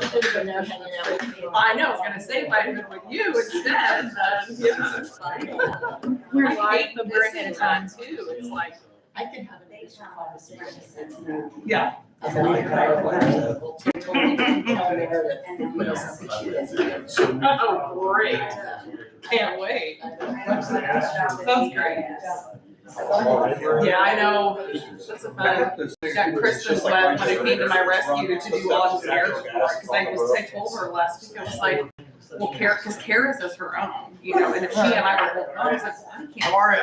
I know, I was gonna say if I had been with you instead, then, yeah, it's fine. We're I live, hate but we're ahead of time. Too, it's like, I can have an initial conversation. yeah. Oh, great. Can't wait. Sounds great. Yeah, I know. That's a fun. Got Kristen when it came to my rescue to do all this hair report, because I told her last week, I was like, well, because Kara says her own, you know, and if she and I were both moms, I was like, I can't. How are you?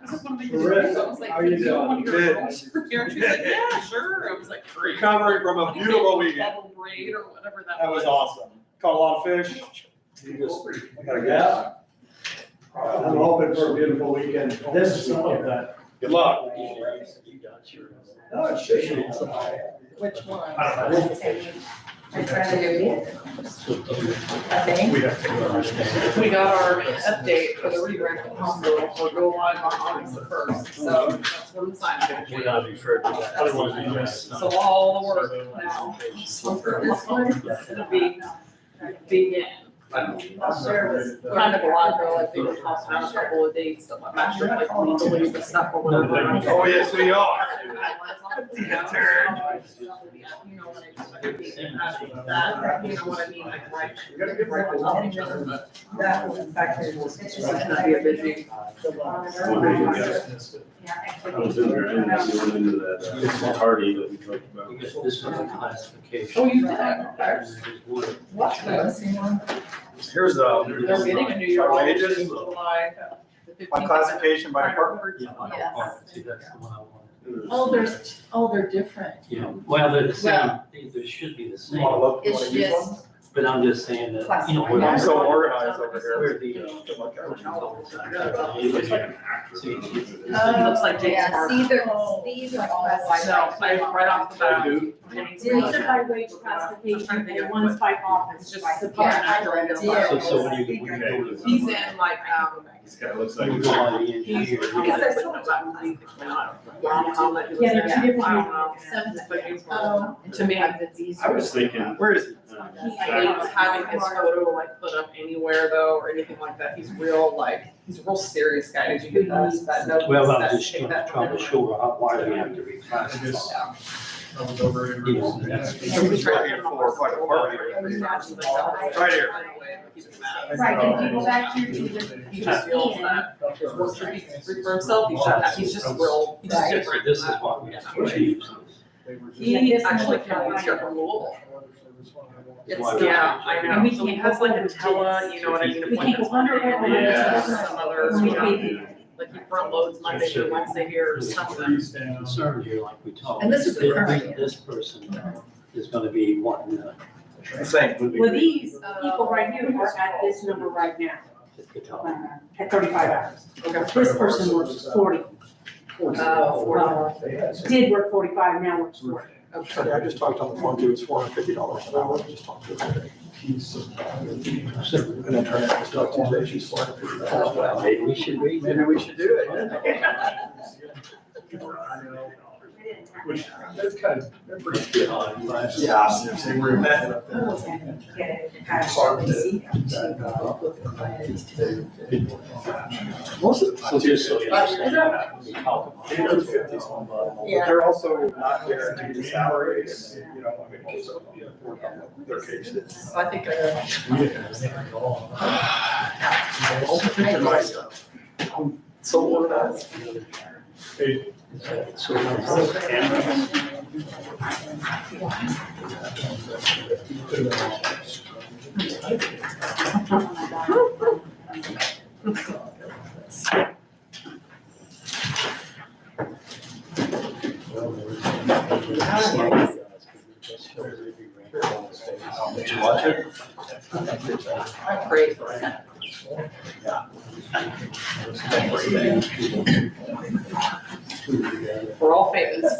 I was like, what am I gonna do? I was like, How you "Do want doing? your Good. girls for here?" And she's like, yeah, sure. I was like, great. Recovering from a beautiful weekend. Double braid or whatever that That was awesome. Caught a lot of fish. I gotta Yeah. I'm hoping for a beautiful weekend. This is of that. Good luck. No, it should be. Which one? I don't know. I tried to do it. I think. We have to. We got our update for the rewrite of the hospital, we'll go live on August the first, so that's what I'm signing. We're not referred to that. Otherwise, So all the work now. So for this one, it'll begin. There was. Kind of a lot, though, I think we're tossing out a couple of dates, so I'm not sure, like, legally the stuff or whatever. Oh, yes, we are. You know, when that, you know what I mean, like, right. Right on top of each other, but That was in fact, it's gonna be a busy. I was in there, I didn't see one into that party that we talked about. This is a classification. Oh, you did? what? Here's They're getting a New Year. our wages, July the 15th. by classification by department. Yes. See, that's the one I wanted. Oh, they're different. Yeah, well, they're the same, they should be the You same, wanna look, you It's wanna use one? just, but I'm just saying that, you know, we're. I'm so organized over We're here. the. See, It looks like Jake's yeah, part. see, these are all like. So I, right off the bat. These are by wage classification, and one's by office. It's just by department department. after So when you go to. He's in like, This guy looks When like. you go on the he's. engineer. I guess there's something about moving the cloud. Yeah, they're two different. I don't know. Seven. But he's wrong. To me, I was thinking. Where is he? he hates having his photo like put up anywhere though, or anything like that. He's real like, he's a real serious guy. Did you get that note? Well, I'm That- just take that trying to from show her why we have to reclassify. Yeah. I was over in. You know, that's- He's working for quite a party. Right here. Right, and if you go back here to the. He just feels that his work should be free for himself. He's just real, he's just Right. different. This is what we have to achieve. He actually came here from Louisville. It's, yeah, I And we know. So he can't has like go a tele, you know what I mean? We can't go under it. Yeah. Some others, you know, like he front loads Monday through Wednesday here or something. Concerned here, like we talked. And this is the current. This person is gonna be wanting Same. Well, these people right here are at this number right now, the top. at 35 hours. Okay. This person works 40. Oh, Did work 45, now works 40. Okay, I just talked on the phone too, it's $450 an hour, I just talked to her today. And then her name was Doug today, she's $450. Well, maybe we should read. Maybe we should do it. Which, that's kind of, they're pretty good on. Yeah. Say we're met up there. Most of the So just so you understand. we talk about They do 50s on, but they're also not guaranteed the salaries, you know, I mean, so work on their cases. I think And my stuff. I'm so organized. Hey, So, Did you watch it? great. We're all famous.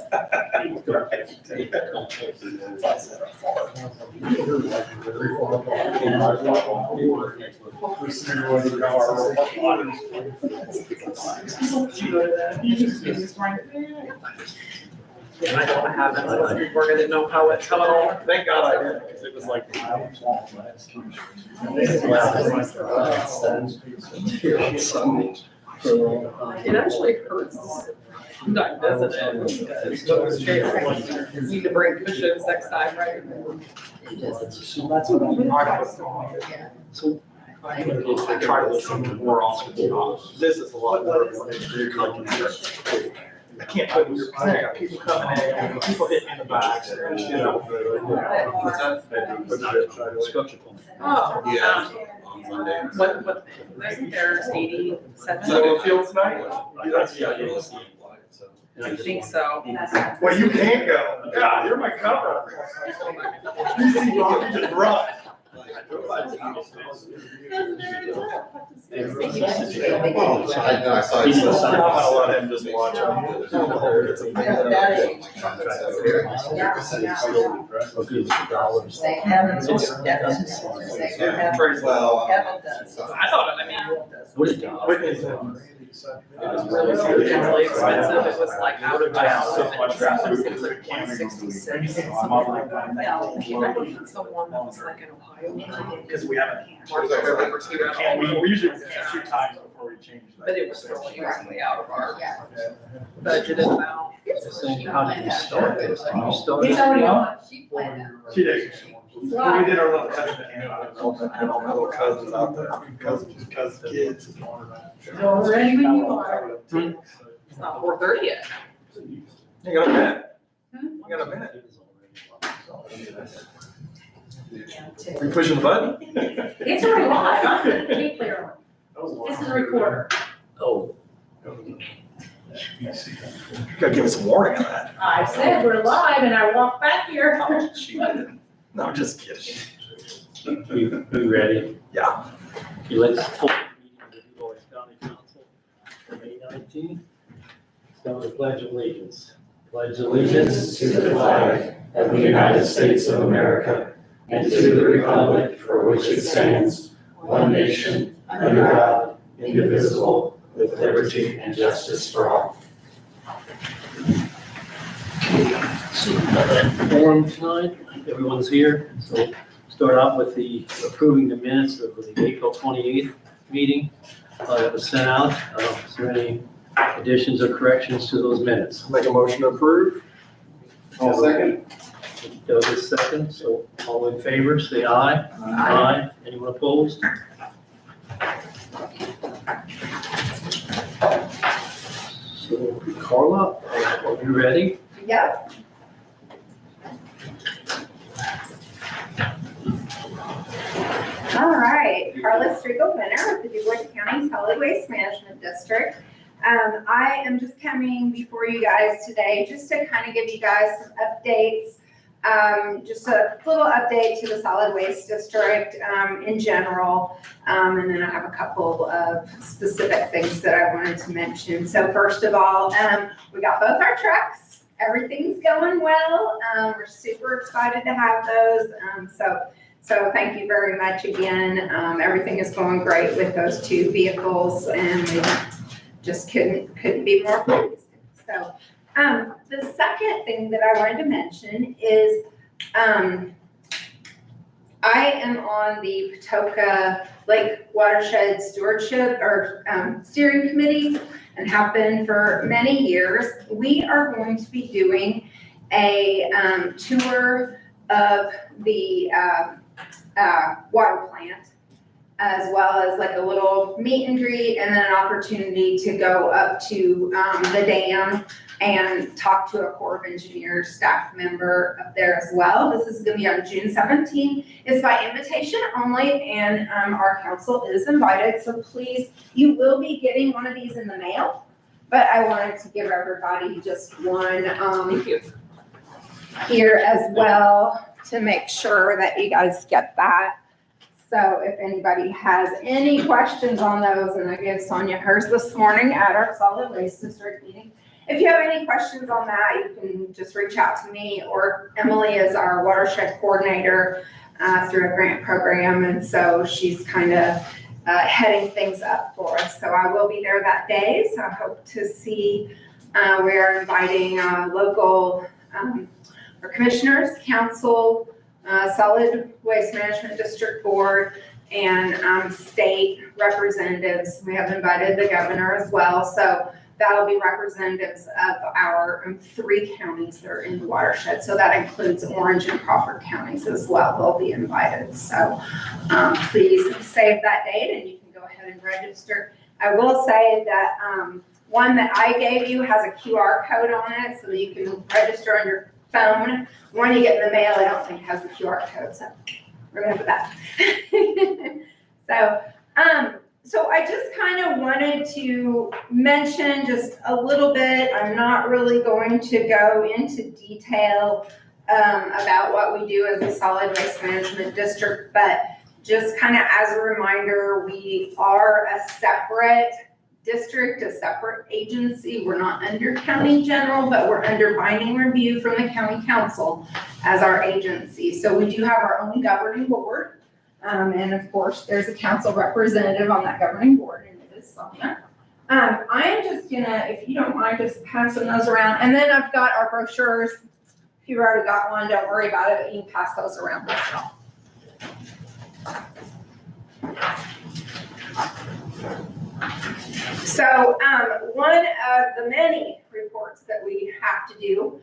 Yeah, I don't have that, so before I didn't know how it all. Thank God I did, because it was like. It actually hurts. Not doesn't it? Because you need to bring cushions next time, right? So that's what I'm. So I try to listen more often. This is a lot better when it's your company. I can't put your, I got people coming in, people hitting in the back, you know. Oh. Yeah, on Monday. What, isn't there 87? So it feels nice. I think so. Well, you can't go. God, you're my cover. You see Rocky just run. I saw He's it. the son. I'm gonna let him just watch They haven't sort of Well, Kevin does. I thought, I mean, What is that? Whitney's in. it was really expensive. It was like out of town. So much It was like 166. Something like that. I think it's the one that was like in Ohio. Because we haven't. Marked over to it. We usually do 2 times before we change that. But it was really easily out of our budgeted amount. Saying, how did you start this? You started. He's already on. She planned it. She did. We did our little cousin and all my little cousins out there, cousins, kids. So ready when you are. It's not 4:30 yet. You got a minute? You got a minute? Are you pushing the button? It's already live, I'm gonna be clear. This is a recorder. Oh. You gotta give us some warning on that. I said we're live and I walked back here. No, I'm just kidding. You ready? Yeah. Okay, let's open the meeting of the Du Bois County Council for May 19th. Start with the Pledge of Allegiance. Pledge allegiance to the flag of the United States of America and to the republic for which it stands, one nation, under God, indivisible, with liberty and justice for all. So, forum tonight, everyone's here, so start out with the approving the minutes of the April 28th meeting that was sent out. Is there any additions or corrections to those minutes? Make a motion to approve. Second. Doug is second, so all in favor, say aye. Aye. Anyone opposed? So Carla, are you ready? Yep. All right, Carla Striegel, winner with the Du Bois County Solid Waste Management District. I am just coming before you guys today just to kind of give you guys some updates. Just a little update to the solid waste district in general. And then I have a couple of specific things that I wanted to mention. So first of all, we got both our trucks. Everything's going well. We're super excited to have those. So thank you very much again. Everything is going great with those 2 vehicles and we just couldn't be more pleased. So the second thing that I wanted to mention is I am on the Patoka Lake Watershed Stewardship or Steering Committee and have been for many years. We are going to be doing a tour of the water plant, as well as like a little meet and greet and then an opportunity to go up to the dam and talk to a Corps of Engineers staff member up there as well. This is gonna be on June 17th. It's by invitation only and our council is invited. So please, you will be getting one of these in the mail, but I wanted to give everybody just one here as well to make sure that you guys get that. So if anybody has any questions on those, and I gave Sonia hers this morning at our solid waste district meeting. If you have any questions on that, you can just reach out to me, or Emily is our watershed coordinator through a grant program. And so she's kind of heading things up for us. So I will be there that day. So I hope to see, we are inviting local our commissioners, council, solid waste management district board, and state representatives. We have invited the governor as well, so that'll be representatives of our 3 counties that are in the watershed. So that includes Orange and Crawford counties as well. They'll be invited. So please save that date and you can go ahead and register. I will say that one that I gave you has a QR code on it so that you can register on your phone. One you get in the mail, I don't think has the QR code, so remember that. So I just kind of wanted to mention just a little bit. I'm not really going to go into detail about what we do as a solid waste management district, but just kind of as a reminder, we are a separate district, a separate agency. We're not under county general, but we're under binding review from the county council as our agency. So we do have our own governing board. And of course, there's a council representative on that governing board, and it is Sonia. I am just gonna, if you don't mind, just passing those around. And then I've got our brochures. If you've already got one, don't worry about it. You can pass those around as well. So one of the many reports that we have to do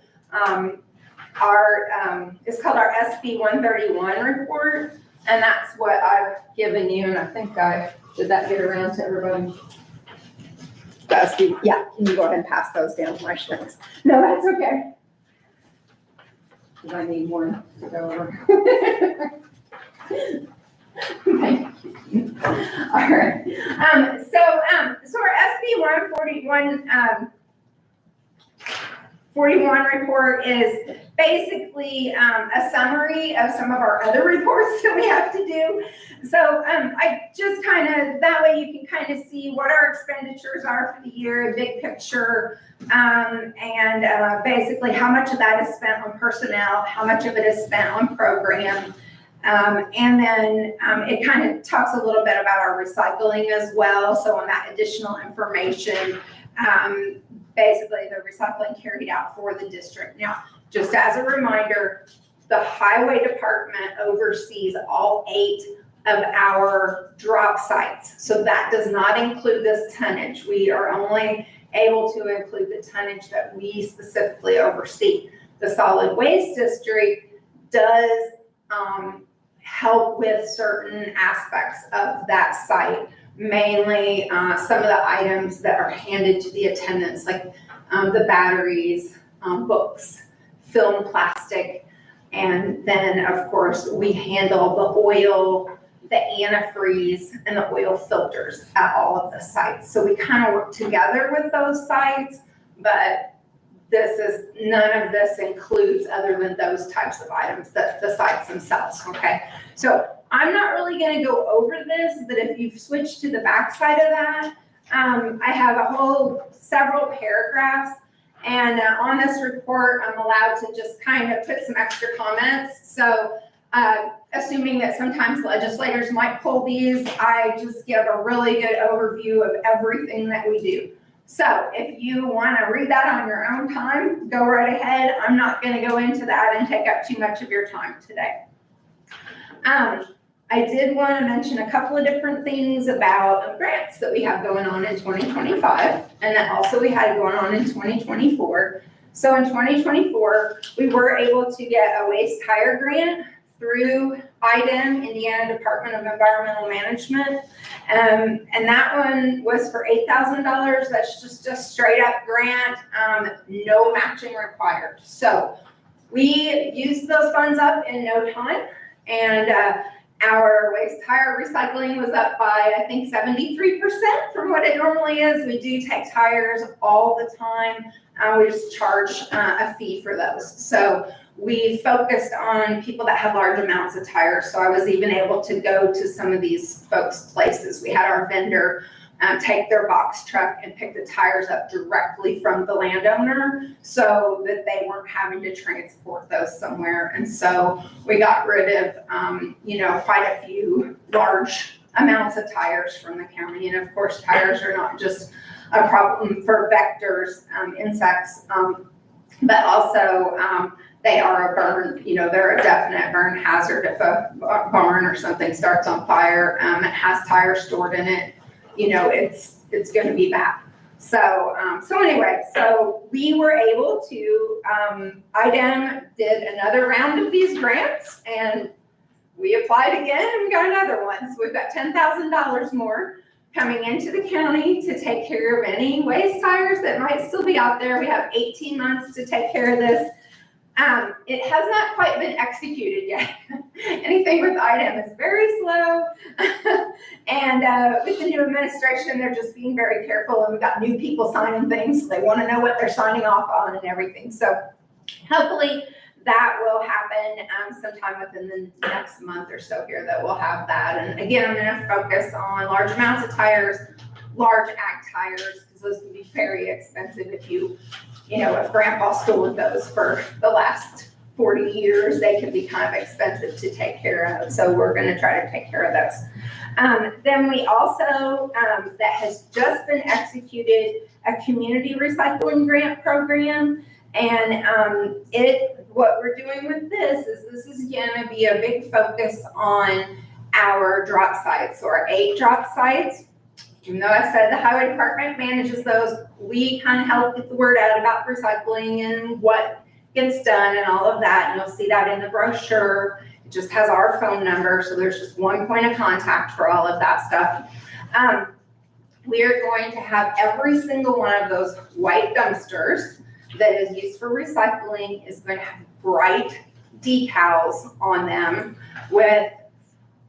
is called our SB 131 report. And that's what I've given you, and I think did that get around to everybody? Yeah, can you go ahead and pass those down to my strings? No, that's okay. Because I need one to go over. Thank you. All right. So our SB 141 report is basically a summary of some of our other reports that we have to do. So I just that way you can kind of see what our expenditures are for the year, big picture, and basically how much of that is spent on personnel, how much of it is spent on program. And then it kind of talks a little bit about our recycling as well. So on that additional information, basically the recycling carried out for the district. Now, just as a reminder, the highway department oversees all 8 of our drop sites. So that does not include this tonnage. We are only able to include the tonnage that we specifically oversee. The solid waste district does help with certain aspects of that site. Mainly some of the items that are handed to the attendants, like the batteries, books, film, plastic, and then of course we handle the oil, the antifreeze, and the oil filters at all of the sites. So we kind of work together with those sites, but none of this includes other than those types of items, the sites themselves, okay? So I'm not really gonna go over this, but if you've switched to the back side of that, I have several paragraphs, and on this report, I'm allowed to just kind of put some extra comments. So assuming that sometimes legislators might pull these, I just give a really good overview of everything that we do. So if you want to read that on your own time, go right ahead. I'm not going to go into that and take up too much of your time today. I did want to mention a couple of different things about grants that we have going on in 2025, and that also we had going on in 2024. So in 2024, we were able to get a waste hire grant through IDEM, Indiana Department of Environmental Management. And that one was for $8,000. That's just a straight up grant, no matching required. So we used those funds up in no time, and our waste tire recycling was up by, I think, 73% from what it normally is. We do take tires all the time. We just charge a fee for those. So we focused on people that have large amounts of tires. So I was even able to go to some of these folks' places. We had our vendor take their box truck and pick the tires up directly from the landowner so that they weren't having to transport those somewhere. And so we got rid of, quite a few large amounts of tires from the county. And of course, tires are not just a problem for vectors, insects, But also, they are a burn, they're a definite burn hazard if a barn or something starts on fire. It has tires stored in it, it's gonna be bad. So anyway, so we were able to, IDEM did another round of these grants and we applied again and we got another one. So we've got $10,000 more coming into the county to take care of any waste tires that might still be out there. We have 18 months to take care of this. It has not quite been executed yet. Anything with IDEM is very slow. And with the new administration, they're just being very careful, and we've got new people signing things, so they want to know what they're signing off on and everything. So hopefully that will happen sometime within the next month or so here that we'll have that. And again, I'm going to focus on large amounts of tires, large ag tires, because those can be very expensive if grandpa stored those for the last 40 years, they can be kind of expensive to take care of. So we're going to try to take care of those. Then we also, that has just been executed, a community recycling grant program. And what we're doing with this is going to be a big focus on our drop sites. So our 8 drop sites. Even though I said the highway department manages those, we kind of help get the word out about recycling and what gets done and all of that. And you'll see that in the brochure. It just has our phone number. So there's just one point of contact for all of that stuff. We are going to have every single one of those white dumpsters that is used for recycling is going to have bright decals on them with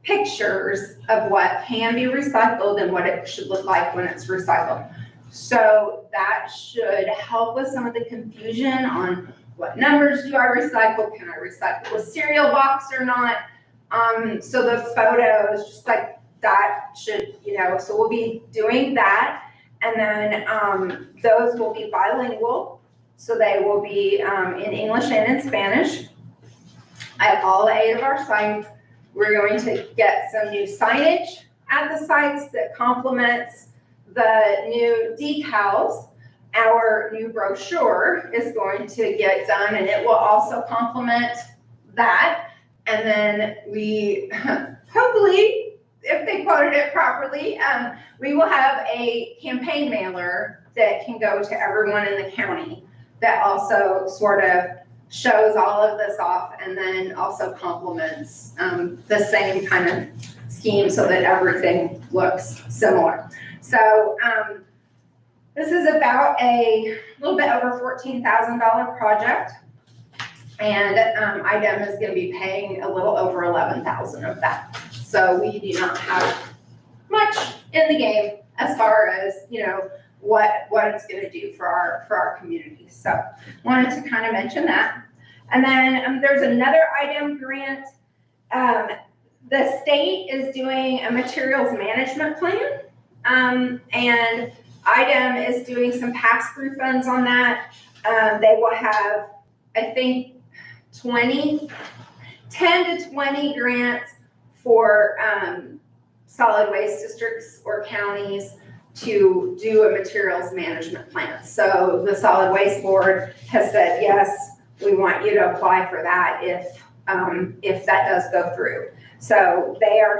pictures of what can be recycled and what it should look like when it's recycled. So that should help with some of the confusion on what numbers do I recycle? Can I recycle a cereal box or not? So the photos, just like that should, so we'll be doing that. And then those will be bilingual. So they will be in English and in Spanish at all 8 of our sites. We're going to get some new signage at the sites that complements the new decals. Our new brochure is going to get done and it will also complement that. And then we, hopefully, if they quoted it properly, we will have a campaign mailer that can go to everyone in the county that also sort of shows all of this off and then also complements the same kind of scheme so that everything looks similar. So this is about a little bit over $14,000 project, and IDEM is going to be paying a little over $11,000 of that. So we do not have much in the game as far as what it's going to do for our community. So wanted to kind of mention that. And then there's another IDEM grant. The state is doing a materials management plan, and IDEM is doing some pass-through funds on that. They will have, I think, 10 to 20 grants for solid waste districts or counties to do a materials management plan. So the Solid Waste Board has said, yes, we want you to apply for that if that does go through. So they are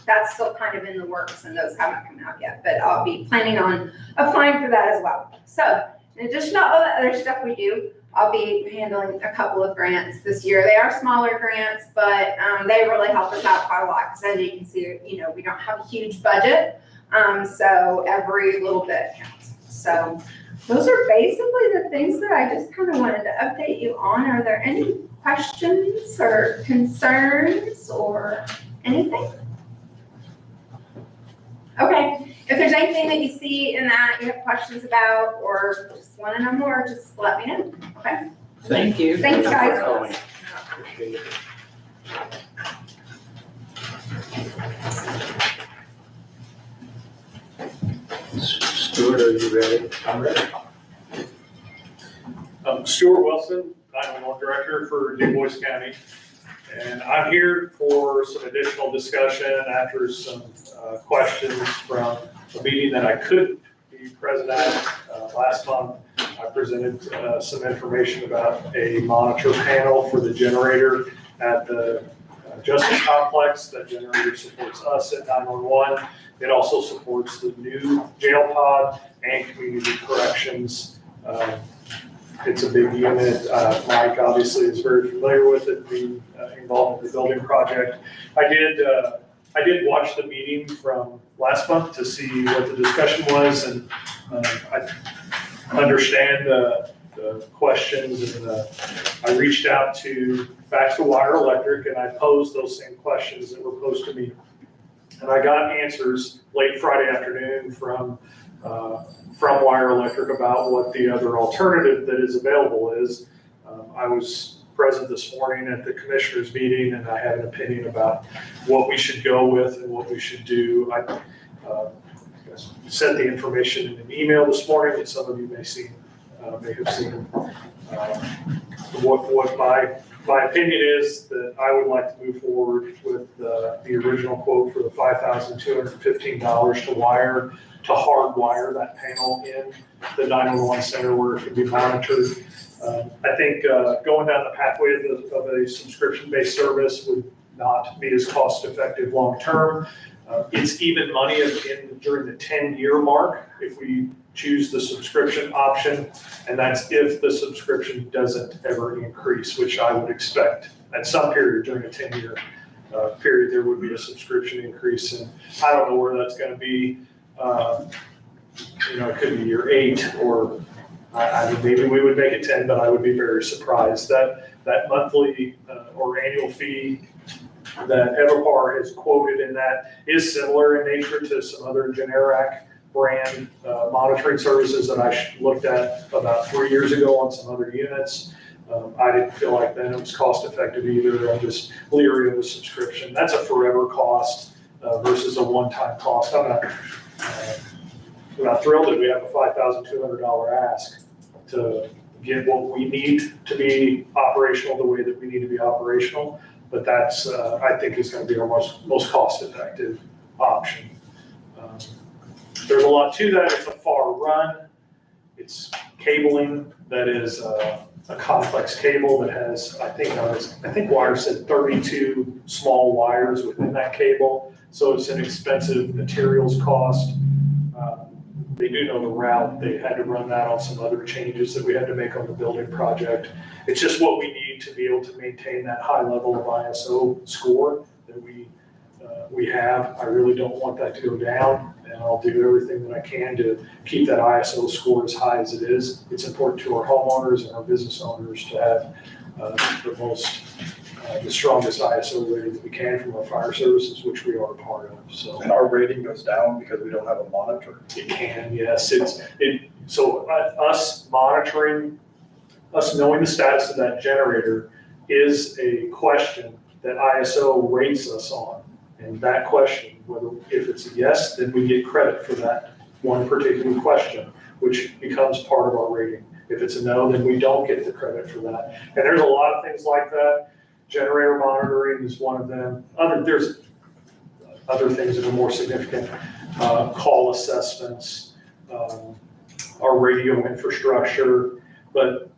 that's still kind of in the works and those haven't come out yet, but I'll be planning on applying for that as well. So in addition to all the other stuff we do, I'll be handling a couple of grants this year. They are smaller grants, but they really help us out quite a lot because as you can see, we don't have a huge budget. So every little bit counts. So those are basically the things that I just kind of wanted to update you on. Are there any questions or concerns or anything? Okay, if there's anything that you see in that you have questions about or just want to know more, just let me know, okay? Thank you. Thanks, guys. Appreciate it. Stuart, are you ready? I'm ready. Stuart Wilson, 911 Director for Du Bois County. And I'm here for some additional discussion after some questions from a meeting that I couldn't be present at last month I presented some information about a monitor panel for the generator at the Justice Complex. That generator supports us at 911. It also supports the new jail pod and community corrections. It's a big unit. Mike obviously is very familiar with it, being involved in the building project. I did watch the meeting from last month to see what the discussion was, and I understand the questions, and I reached out back to Wire Electric, and I posed those same questions that were posed to me. And I got answers late Friday afternoon from Wire Electric about what the other alternative that is available is. I was present this morning at the commissioners meeting, and I had an opinion about what we should go with and what we should do. I sent the information in an email this morning that some of you may have seen. What my opinion is that I would like to move forward with the original quote for the $5,215 to hardwire that panel in the 911 center where it can be monitored. I think going down the pathway of a subscription-based service would not be as cost-effective long-term. It's even money during the 10-year mark if we choose the subscription option, and that's if the subscription doesn't ever increase, which I would expect at some period during a 10-year period there would be a subscription increase, and I don't know where that's going to be. It could be year 8, or I mean, maybe we would make it 10, but I would be very surprised. That monthly or annual fee that Evapar has quoted in that is similar in nature to some other Generac brand monitoring services that I looked at about 3 years ago on some other units. I didn't feel like then it was cost effective either. I'm just leery of a subscription. That's a forever cost versus a one-time cost. I'm not thrilled that we have a $5,200 ask to get what we need to be operational the way that we need to be operational. But that's, I think, is going to be our most cost-effective option. There's a lot to that. It's a far run. It's cabling that is a complex cable that has, I think Wire said 32 small wires within that cable. So it's an expensive materials cost. They do know the route. They had to run that on some other changes that we had to make on the building project. It's just what we need to be able to maintain that high level of ISO score that we have. I really don't want that to go down, and I'll do everything that I can to keep that ISO score as high as it is. It's important to our homeowners and our business owners to have the strongest ISO rating that we can from our fire services, which we are a part of. So, And our rating goes down because we don't have a monitor. it can, yes. So us monitoring, us knowing the status of that generator is a question that ISO rates us on. And that question, if it's a yes, then we get credit for that one particular question, which becomes part of our rating. If it's a no, then we don't get the credit for that. And there's a lot of things like that. Generator monitoring is one of them. There's other things that are more significant. Call assessments, our radio infrastructure, but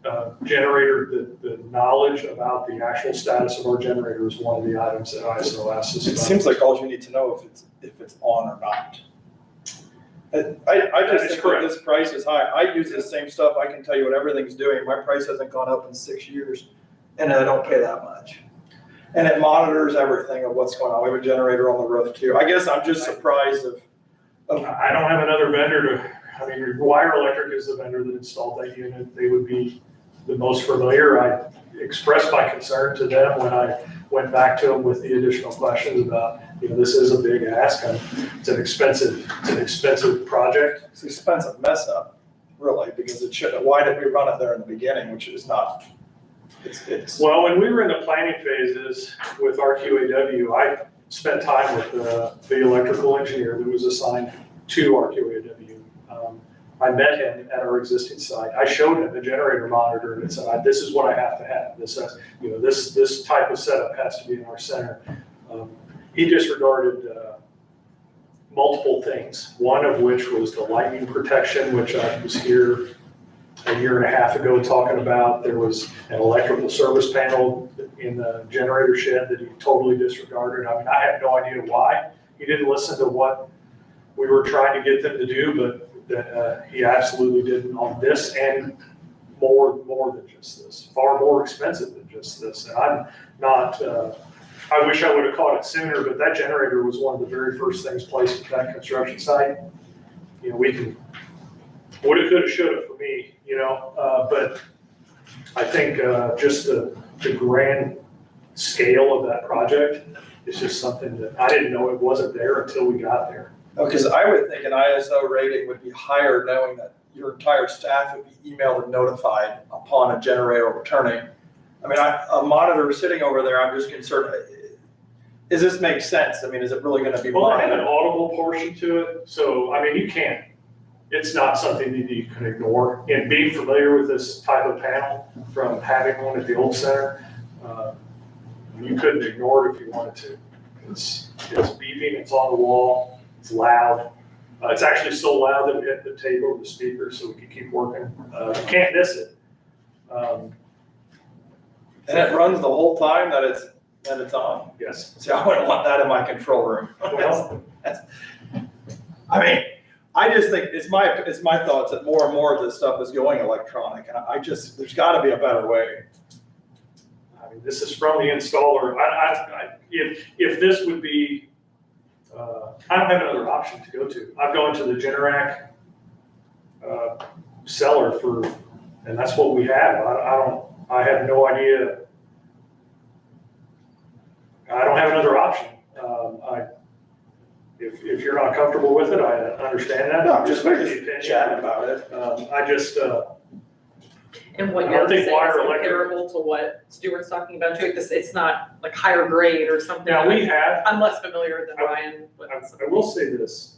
generator, the knowledge about the actual status of our generator is one of the items that ISO asks us It about. seems like all you need to know if it's on or not. I That just is think correct. that this price is high. I use the same stuff. I can tell you what everything's doing. My price hasn't gone up in 6 years, and I don't pay that much. And it monitors everything of what's going on. We have a generator on the roof too. I guess I'm just surprised of I don't have another vendor Wire Electric is the vendor that installed that unit. They would be the most familiar. I expressed my concern to them when I went back to them with the additional questions about, this is a big ask. It's an expensive project. it's an expensive mess up, really, because it shouldn't. Why did we run it there in the beginning, which is not, it's. Well, when we were in the planning phases with RQAW, I spent time with the electrical engineer that was assigned to RQAW. I met him at our existing site. I showed him the generator monitor and said, this is what I have to have. This type of setup has to be in our center. He disregarded multiple things, one of which was the lightning protection, which I was here a year and a half ago talking about there was an electrical service panel in the generator shed that he totally disregarded. I mean, I have no idea why. He didn't listen to what we were trying to get them to do, but he absolutely didn't on this and more than just this, far more expensive than just this. And I'm not, I wish I would have caught it sooner, but that generator was one of the very first things placed at that construction site. You know, we can, woulda, coulda, shoulda for me, you know, but I think just the grand scale of that project is just something that I didn't know it wasn't there until we got there. Because I would think an ISO rating would be higher, knowing that your entire staff would be emailed and notified upon a generator returning. I mean, a monitor sitting over there, I'm just concerned, does this make sense? I mean, is it really gonna be? Well, I have an audible portion to it, so, I mean, you can't, it's not something that you can ignore. And being familiar with this type of panel from having one at the old center, you couldn't ignore it if you wanted to. It's beeping, it's on the wall, it's loud. It's actually so loud that we hit the table with the speaker so we can keep working. You can't miss it. And it runs the whole time that it's on? Yes. See, I wouldn't want that in my control room. Well, I mean, I just think, it's my thoughts that more and more of this stuff is going electronic, and there's gotta be a better way. I mean, this is from the installer. If this would be, I don't have another option to go to. I've gone to the Generac seller and that's what we have. I have no idea. I don't have another option. If you're not comfortable with it, I understand that. No, I'm just the opinion. chatting about it. And what I you're don't think saying is wire electric- comparable to what Stuart's talking about too, this, it's not like higher grade or something. Now, we have, I'm less familiar than Ryan with. I will say this,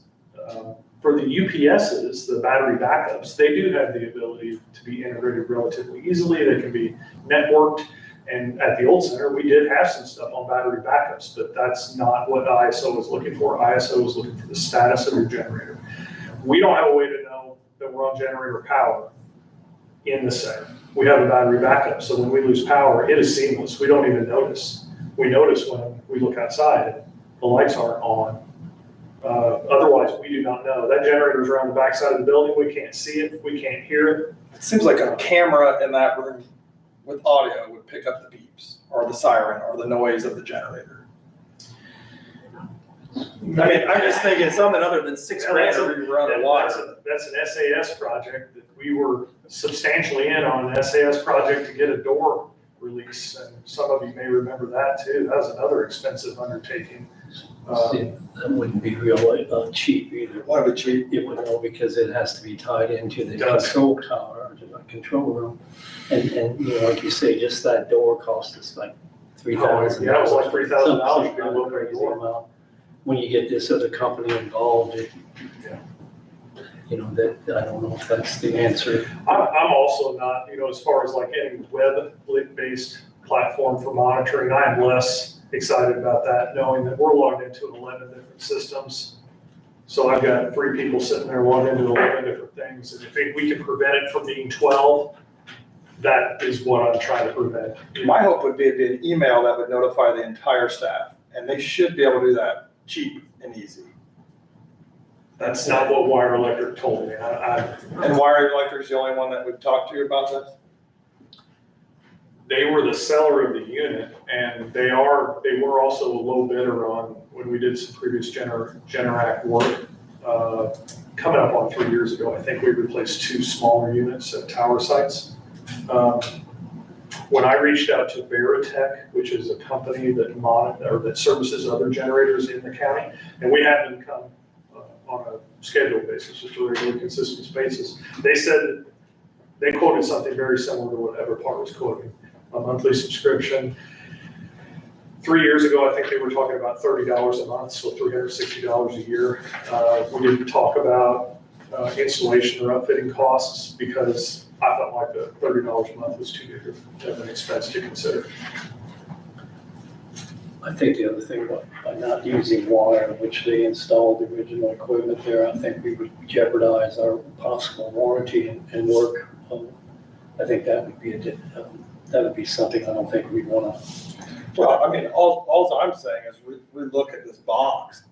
for the UPSs, the battery backups, they do have the ability to be integrated relatively easily. They can be networked. And at the old center, we did have some stuff on battery backups, but that's not what ISO was looking for. ISO was looking for the status of your generator. We don't have a way to know that we're on generator power in the center. We have a battery backup, so when we lose power, it is seamless. We don't even notice. We notice when we look outside and the lights aren't on. Otherwise, we do not know. That generator's around the backside of the building. We can't see it. We can't hear it. It seems like a camera in that room with audio would pick up the beeps or the siren or the noise of the generator. I mean, I'm just thinking something other than $6 grand to rerun the water. That's an SAS project that we were substantially in on, an SAS project to get a door release. And some of you may remember that too. That was another expensive undertaking. That wouldn't be real cheap either. Why would you? It would know because it has to be tied into the It does. control tower, or the control room. And, you know, like you say, just that door cost us like $3,000. Yeah, it was like $3,000 Some to go crazy door. amount. When you get this other company involved, Yeah. you know, that, I don't know if that's the answer. I'm also not, you know, as far as like any web-based platform for monitoring, I am less excited about that, knowing that we're logged into 11 different systems. So I've got 3 people sitting there logged into 11 different things. And if we can prevent it from being 12, that is what I'm trying to prevent. My hope would be it'd be an email that would notify the entire staff, and they should be able to do that cheap and easy. That's not what Wire Electric told me. And Wire Electric's the only one that would talk to you about this? They were the seller of the unit, and they were also a low bidder on when we did some previous Generac work. Coming up on 3 years ago, I think we replaced 2 smaller units at tower sites. When I reached out to Veritech, which is a company that services other generators in the county, and we have them come on a scheduled basis, just a regular consistent basis, they said that they quoted something very similar to what Everpar was quoting. A monthly subscription. 3 years ago, I think they were talking about $30 a month, so $360 a year. We didn't talk about installation or upfitting costs because I felt like the $30 a month was too big of an expense to consider. I think the other thing, by not using wire, which they installed the original equipment there, I think we would jeopardize our possible warranty and work I think that would be that would be something I don't think we'd wanna. Well, I mean, all I'm saying is we look at this box.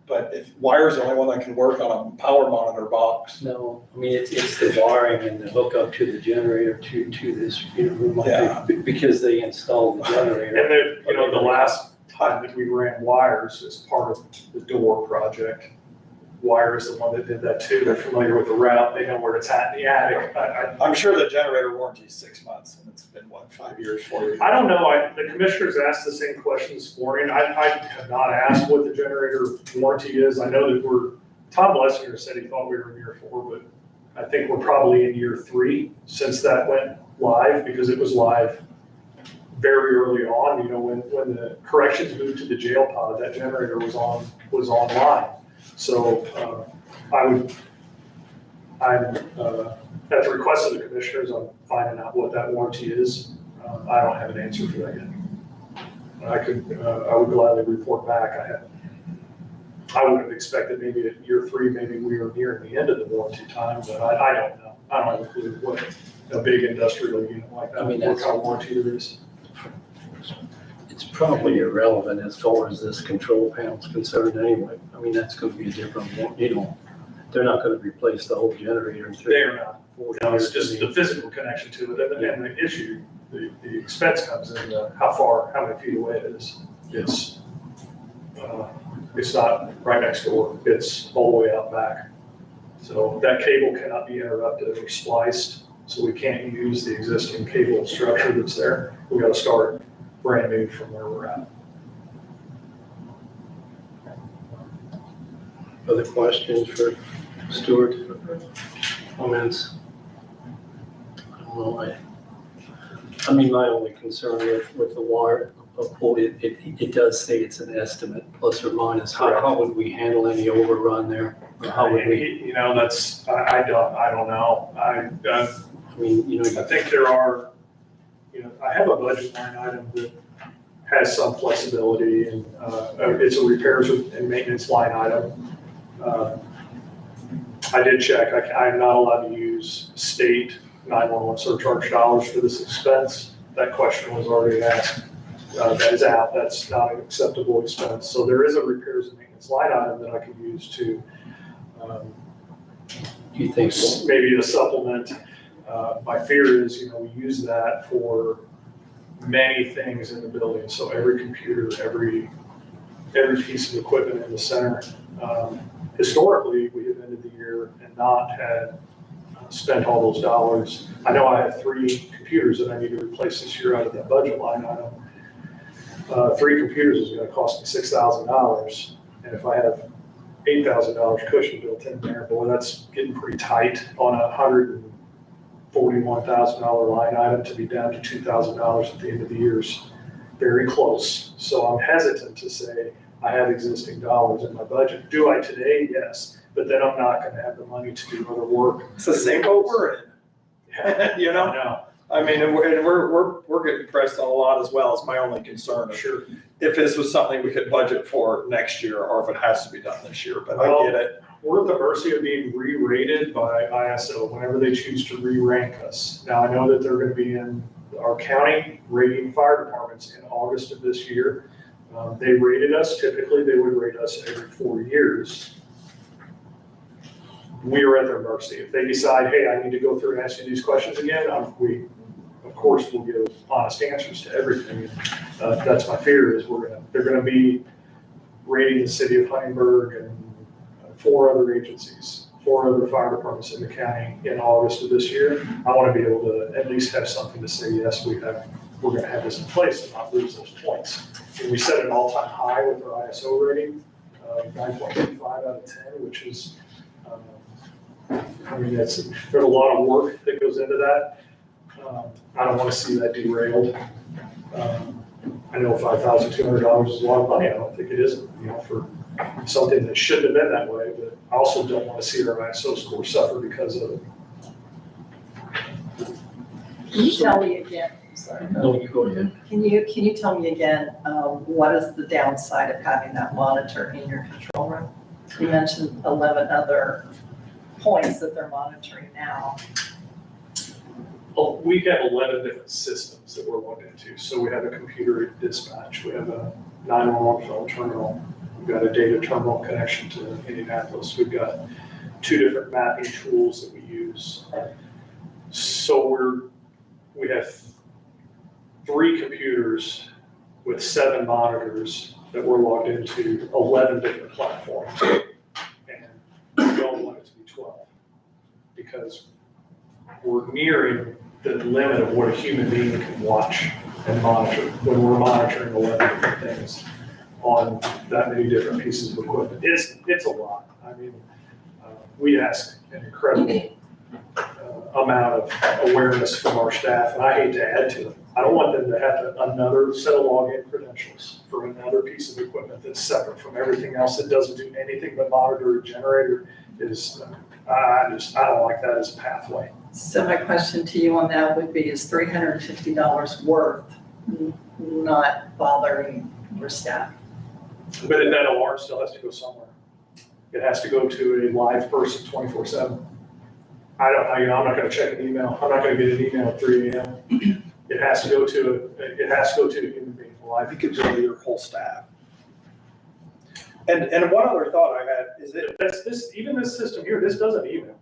But if wire's the only one that can work on a power monitor box. No, I mean, it's the wiring and the hookup to the generator to this, room, I Yeah. think, because they installed the generator. And then, the last time that we ran wires as part of the door project, Wire is the one that did that too. They're familiar with the route. They know where it's at in the attic. I'm sure the generator warranty is 6 months, and it's been, 5 years, 4 years? I don't know. The commissioners asked the same question this morning. I have not asked what the generator warranty is. I know that Tom Lessinger said he thought we were in year 4, but I think we're probably in year 3 since that went live, because it was live very early on. When the corrections moved to the jail pod, that generator was online. So I'm at the request of the commissioners, I'm finding out what that warranty is. I don't have an answer for that yet. I would gladly report back. I would have expected maybe at year 3, maybe we were nearing the end of the warranty time, but I don't know. I don't have a clue what a big industrial unit like that, I mean, what that's- kind of warranty it is. It's probably irrelevant as far as this control panel's concerned anyway. I mean, that's gonna be a different one, they're not gonna replace the whole generator in 3 They or are not. 4 No, it's years. just the physical connection to it, and the issue, the expense comes in, how many feet away it is. It's not right next door, it's all the way out back. So that cable cannot be interrupted or spliced, so we can't use the existing cable structure that's there. We gotta start brand new from where we're at. Other questions for Stuart? Comments? I don't know, I mean, my only concern with the wire, it does say it's an estimate, plus or minus. How would we handle any overrun there? Or how would we, That's, I don't know. I I think there are, I have a budget line item that has some flexibility, and it's a repairs and maintenance line item. I did check, I'm not allowed to use state 911 surcharge dollars for this expense. That question was already asked. That is out, that's not an acceptable expense. So there is a repairs and maintenance line item that I could use to do you think, maybe to supplement. My fear is, we use that for many things in the building. So every computer, every piece of equipment in the center. Historically, we have ended the year and not had spent all those dollars. I know I have 3 computers that I need to replace this year out of that budget line item. 3 computers is gonna cost me $6,000. And if I have $8,000 cushion built in there, boy, that's getting pretty tight on a $141,000 line item. To be down to $2,000 at the end of the year is very close. So I'm hesitant to say I have existing dollars in my budget. Do I today? Yes. But then I'm not gonna have the money to do other work. It's the same boat we're in. No, I mean, and we're getting pressed on a lot as well, is my only concern. sure. If this was something we could budget for next year, or if it has to be done this year, but I get it. We're at the mercy of being re-rated by ISO whenever they choose to re-rank us. Now, I know that they're gonna be in our county rating fire departments in August of this year. They rated us, typically they would rate us every 4 years. We are at their mercy. If they decide, hey, I need to go through and ask you these questions again, we, of course, will give honest answers to everything. That's my fear, is they're gonna be rating the city of Huntingburg and 4 other agencies, 4 other fire departments in the county in August of this year. I wanna be able to at least have something to say, yes, we're gonna have this in place and not lose those points. And we set an all-time high with our ISO rating, 9.25 out of 10, which is, there's a lot of work that goes into that. I don't want to see that derailed. I know $5,200 is a lot of money. I don't think it is, for something that shouldn't have been that way, but I also don't want to see our ISO score suffer because of it. Can you tell me again, sorry, no, you go ahead. can you tell me again, what is the downside of having that monitor in your control room? You mentioned 11 other points that they're monitoring now. we have 11 different systems that we're logged into. So we have a computer dispatch, we have a 911 phone terminal, we've got a data terminal connection to Indianapolis, we've got 2 different mapping tools that we use. So we have 3 computers with 7 monitors that we're logged into 11 different platforms. And we don't want it to be 12 because we're nearing the limit of what a human being can watch and monitor when we're monitoring 11 different things on that many different pieces of equipment. It's a lot. I mean, we ask an incredible amount of awareness from our staff, and I hate to add to it. I don't want them to have another set of login credentials for another piece of equipment that's separate from everything else that doesn't do anything but monitor a generator. I don't like that as a pathway. So my question to you on that would be, is $350 worth not bothering your staff? But that alarm still has to go somewhere. It has to go to a live person 24/7. I'm not gonna check an email. I'm not gonna get an email at 3 a.m. It has to go to a human being live. You could do your whole staff. And one other thought I had is that Even this system here, this doesn't email.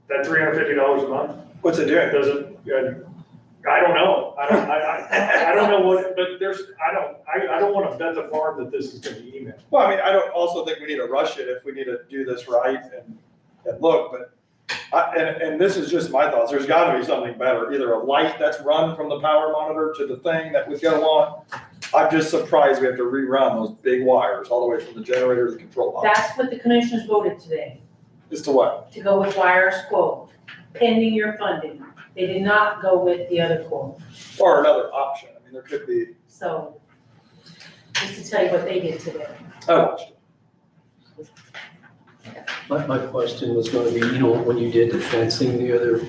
That $350 a month, what's it it doing? doesn't, I don't know. I don't know what, but I don't wanna bet the farm that this is gonna be email. Well, I mean, I don't also think we need to rush it if we need to do this right and look, but and this is just my thoughts. There's gotta be something better, either a light that's run from the power monitor to the thing that would go on. I'm just surprised we have to rerun those big wires all the way from the generator to the control box. That's what the commissioners voted today, Just to what? to go with wires quote, pending your funding. They did not go with the other quote. Or another option. I mean, there could be, So, just to tell you what they did today. I watched it. My question was gonna be, when you did the fencing the other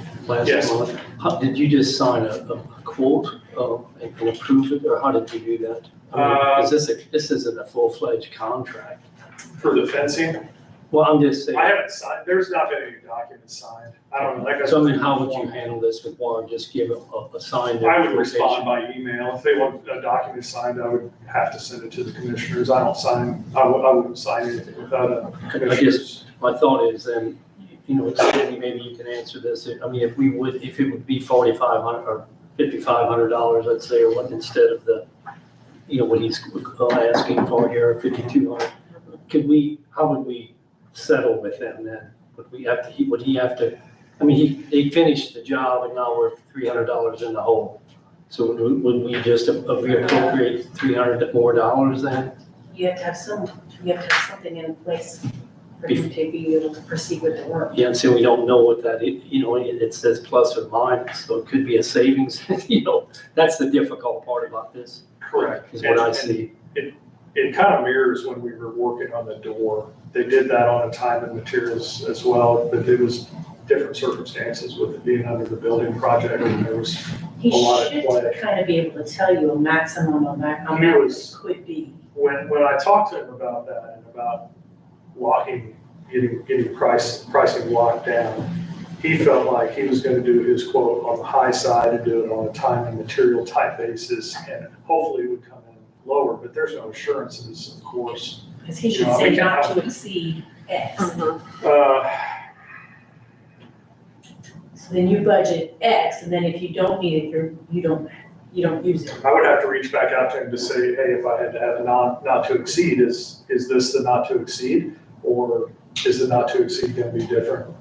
Yes. last month, did you just sign a quote and approve it, or how did you do that? Because this isn't a full-fledged contract. For the fencing, Well, I'm just saying, I haven't signed, there's not been any documents signed. I don't know. Like so I mean, how would you handle this with Warren? Just give a signed I would respond notification? by email. If they want a document signed, I would have to send it to the commissioners. I wouldn't sign anything without a commissioner's. My thought is then, Cindy, maybe you can answer this. I mean, if it would be $4,500 or $5,500, let's say, or what, instead of the, what he's asking for here, $5,200, how would we settle with them then? Would he have to, I mean, he finished the job and now we're $300 in the hole. So would we just reappropriate $300 more then? You have to have something in place for him to be able to proceed with the work. Yeah, and so we don't know what that, it says plus or minus, so it could be a savings, that's the difficult part about this. Correct. Is what I And see. It kind of mirrors when we were working on the door. They did that on a time and materials as well, but it was different circumstances with it being under the building project and there was He a lot of should play. kind of be able to tell you a maximum amount it could be. When I talked to him about that and about getting pricing locked down, he felt like he was gonna do his quote on the high side and do it on a time and material type basis, and hopefully it would come in lower, but there's no assurances, of course. Because he should say not to exceed X. So then you budget X, and then if you don't need it, you don't use it. I would have to reach back out to him to say, hey, if I had to have a not to exceed, is this the not to exceed? Or is the not to exceed gonna be different?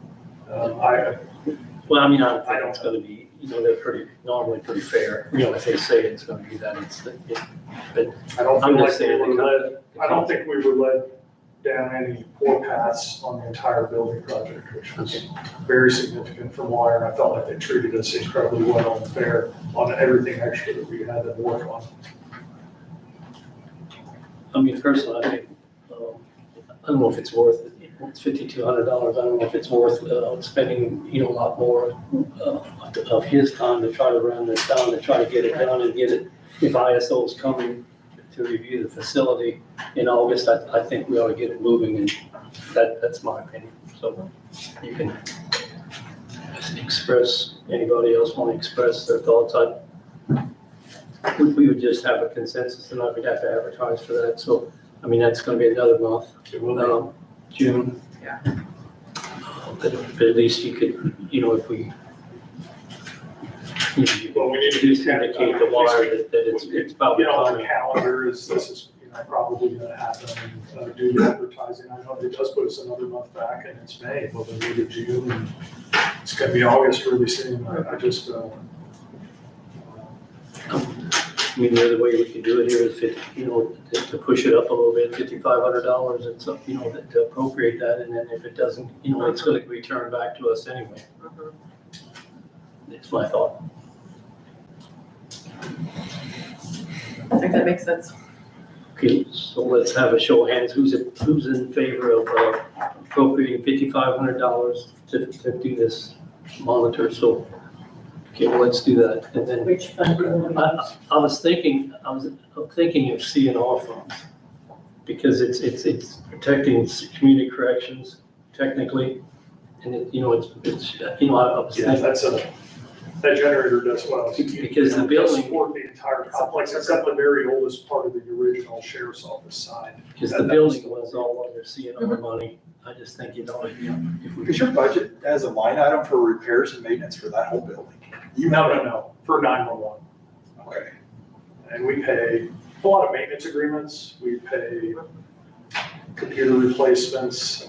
Well, I mean, I don't think it's gonna be, they're normally pretty fair. If they say it's gonna be that, I don't I'm feel just like we saying were led, I don't think we were led down any poor paths on the entire building project, which was very significant from Wire. I felt like they treated us incredibly well and fair on everything extra that we had to work on. I mean, personally, I think, I don't know if it's worth it. It's $5,200. I don't know if it's worth spending, a lot more of his time to try to run this down, to try to get it done and get it. If ISO is coming to review the facility in August, I think we ought to get it moving, and that's my opinion. So you can express, anybody else want to express their thoughts? We would just have a consensus and we'd have to advertise for that. So, I mean, that's gonna be another month, June. Yeah. But at least you could, you know, if we, you Well, we need to just indicate the wire that it's probably Get on the coming. calendar is, this is, probably gonna happen, due to advertising. I know it does put us another month back and it's May, well, then maybe June, and it's gonna be August really soon. I just, I mean, the other way we could do it here is to push it up a little bit, $5,500 and so, to appropriate that, and then if it doesn't, it's gonna return back to us anyway. It's my thought. I think that makes sense. Okay, so let's have a show of hands. Who's in favor of appropriating $5,500 to do this monitor? So, okay, well, let's do that. And then Which fund do you want to use? I was thinking of CNR funds because it's protecting community corrections technically. And I was yeah, thinking, that generator does well. Because the It does building- support the entire complex, except the very oldest part of the original sheriff's office side. because the building was all under CNR money. I just think, if we. Is your budget as a line item for repairs and maintenance for that whole building? No, for 911. Okay. And we pay a lot of maintenance agreements, we pay computer replacements,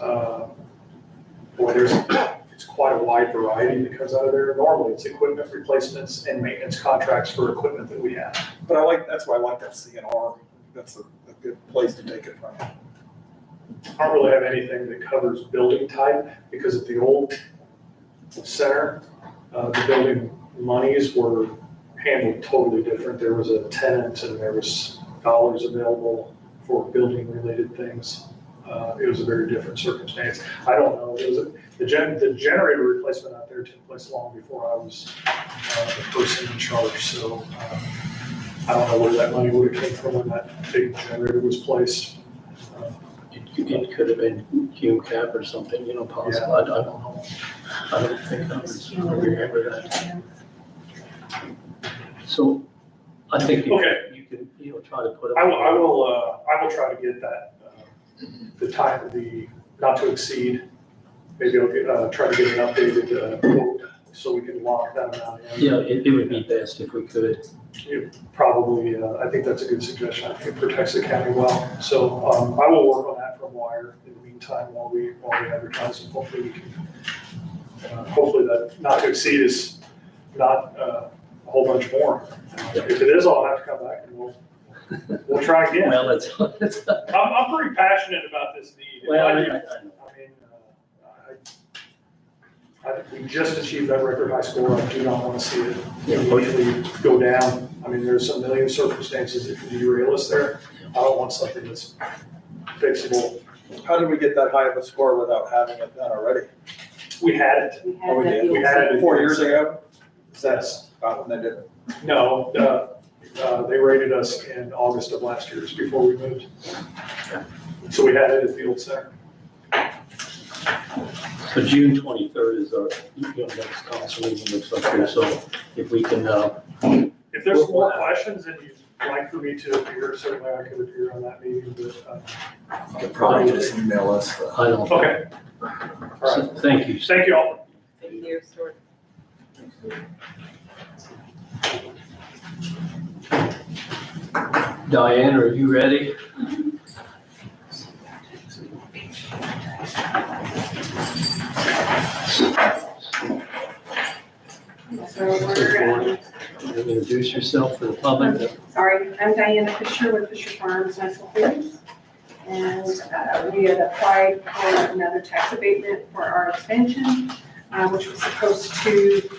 it's quite a wide variety that comes out of there. Normally, it's equipment replacements and maintenance contracts for equipment that we have. But that's why I like that CNR. That's a good place to take it from. I don't really have anything that covers building type, because at the old center, the building monies were handled totally different. There was a tenant and there was dollars available for building related things. It was a very different circumstance. I don't know, the generator replacement out there took place long before I was the person in charge, so I don't know where that money would have came from when that big generator was placed. It could have been QCAP or something, possible. I don't know. I don't think I remember that. So I think you can, try to put. I will try to get that, the not to exceed, maybe I'll try to get an updated quote so we can lock that amount in. Yeah, it would be best if we could. Probably, I think that's a good suggestion. I think it protects the county well. So I will work on that from Wire in the meantime while we advertise, and hopefully we can, hopefully that not to exceed is not a whole bunch more. If it is, I'll have to come back and we'll try again. Well, it's. I'm pretty passionate about this need. Well, I I know. mean, we just achieved that record high score. I do not want to see it immediately go down. I mean, there's a million circumstances that could derail us there. I don't want something that's fixable. How did we get that high of a score without having it done already? We had it. Oh, we did. We had it 4 years ago? That's, About when they did it. no, they rated us in August of last year, just before we moved. So we had it at the old center. So June 23rd is our, next council meeting, looks like here, so if we can, If there's more questions and you'd like for me to appear, certainly I could appear on that meeting, but, You could probably just email us. I don't. okay. All right. So, thank you. Thank you all. Thank you, Stuart. Diane, are you ready? So we're, Introduce yourself for the public. sorry, I'm Diana Fisher with Fisher Farms Natural Foods. And we had applied for another tax abatement for our expansion, which was supposed to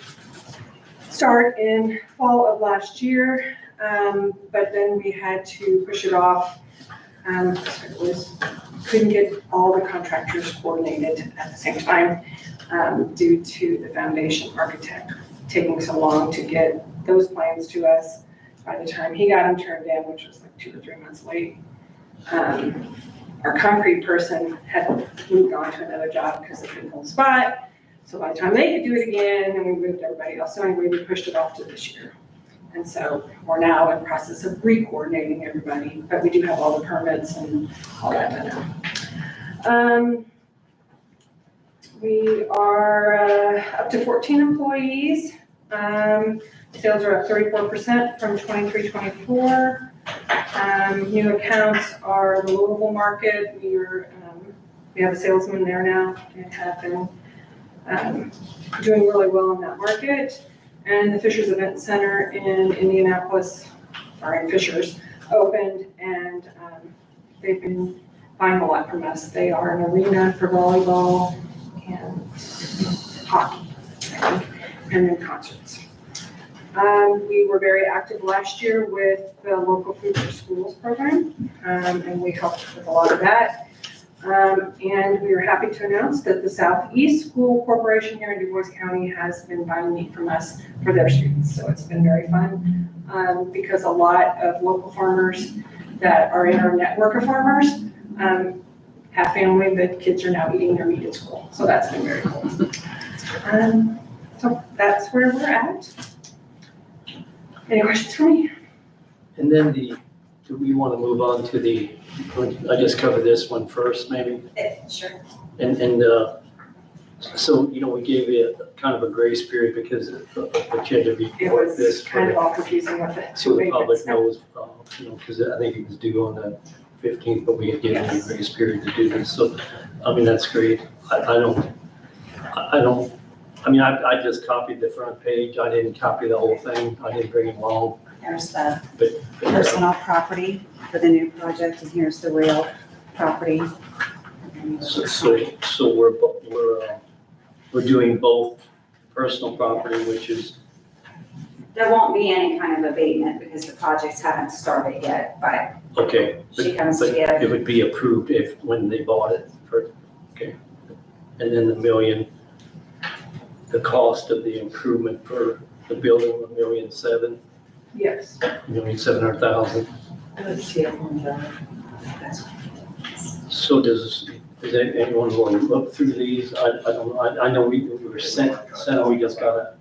start in fall of last year. But then we had to push it off. Couldn't get all the contractors coordinated at the same time due to the foundation architect taking so long to get those plans to us. By the time he got them turned in, which was like 2 or 3 months late, our concrete person had moved on to another job because of the full spot. So by the time they could do it again, then we moved everybody else. So anyway, we pushed it off to this year. And so we're now in the process of re-coordinating everybody, but we do have all the permits and all that now. We are up to 14 employees. Sales are up 34% from 23-24. New accounts are the Louisville market. We have a salesman there now and have been doing really well in that market. And the Fishers Event Center in Indianapolis, or in Fishers, opened, and they've been buying a lot from us. They are an arena for volleyball and hockey, and then concerts. We were very active last year with the local Food for Schools program, and we helped with a lot of that. And we are happy to announce that the Southeast School Corporation here in Du Bois County has been buying meat from us for their students. So it's been very fun because a lot of local farmers that are in our network of farmers have family that kids are now eating their meat at school. So that's been very cool. So that's where we're at. Any questions for me? And then do we want to move on to I just cover this one first, maybe? Sure. And so, we gave you kind of a grace period because of the kid to It report this. was kind of all confusing with it. So the public knows, because I think it was due on the 15th, but we had given you a grace period to do this. So, that's great. I just copied the front page. I didn't copy the whole thing. I didn't bring it along. Here's the But personal property for the new project, and here's the real property. So we're doing both personal property, which is, There won't be any kind of abatement because the projects haven't started yet, but okay. she comes But together. it would be approved when they bought it, okay. And then the million, the cost of the improvement for the building, $1,700,000. Yes. $1,700,000. Let's see, So does anyone want to look through these? I don't know, I know we were sent, we just got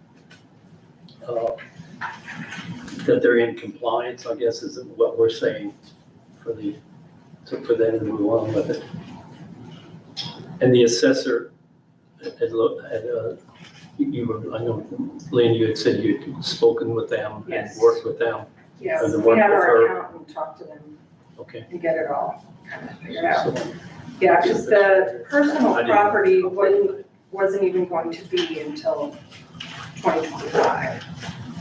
that they're in compliance, I guess is what we're saying for them to move on with it. And the assessor I know, Lynn, you had said you'd spoken with them and Yes. worked with them. Yes, And the we work had with our her. accountant talk to them Okay. and get it all kind of figured out. So- Yeah, because the personal I didn't- property wasn't even going to be until 2025.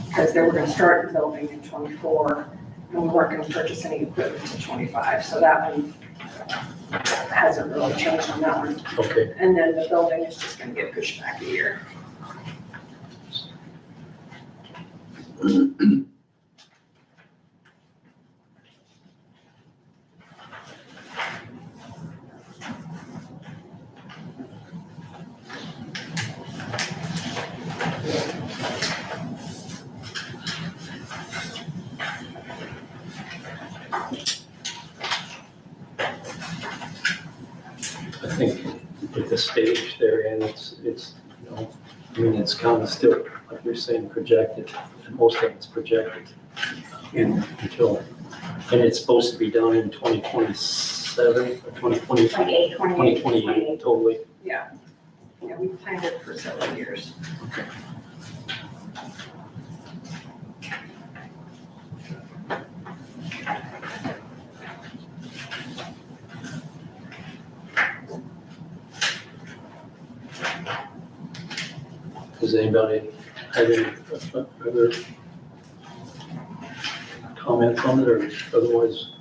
Because they were gonna start the building in 24, and we weren't gonna purchase any equipment until 25. So that one hasn't really changed on that one. Okay. And then the building is just gonna get pushed back a year. I think with the stage they're in, it's, it's kind of still, like you're saying, projected, and most of it's projected until, and it's supposed to be done in 2027 or 2020, 2028 totally. Yeah, we planned it for several years. Does anybody have any other comments on it, or otherwise?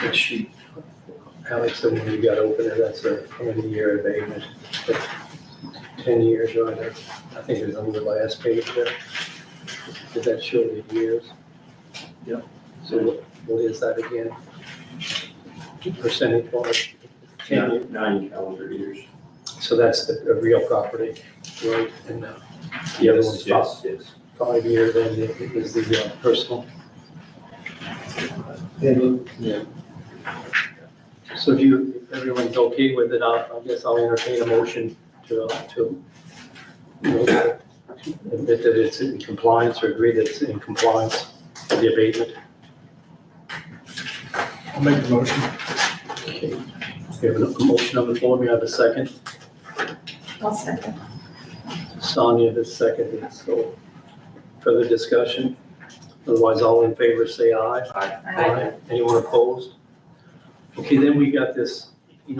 Which she, Alex said when you got open it, that's a 20-year abatement, but 10 years, right? I think it was on the last page there. Does that show the years? Yep. So what is that again? Percentage wise? 10 years. 9 calendar years. So that's the real property, right? And the other one's Yes, yes. 5 year, then is the personal. Yeah. So if everyone's okay with it, I guess I'll entertain a motion to admit that it's in compliance or agree that it's in compliance with the abatement. I'll make the motion. Okay. We have a motion on the floor. We have a second. I'll second. Sonia has seconded. So further discussion? Otherwise, all in favor, say aye. Aye. Anyone opposed? Okay, then we got this, I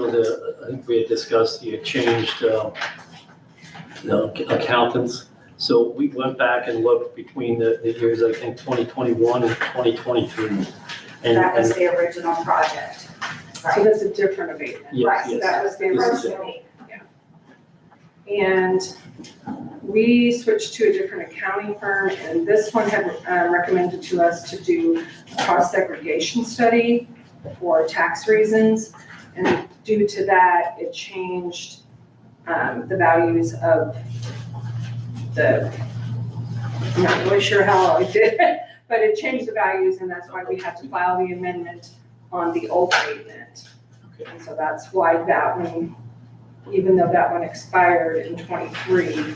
think we had discussed the changed, the accountants. So we went back and looked between the years, I think, 2021 and 2023. That was And the original project. So that's a different abatement. yes, Right, So yes. that was the This is original. And we switched to a different accounting firm, and this one had recommended to us to do a cost segregation study for tax reasons. And due to that, it changed the values of I'm not really sure how I did it, but it changed the values, and that's why we had to file the amendment on the old abatement. Okay. And so that's why that one, even though that one expired in '23,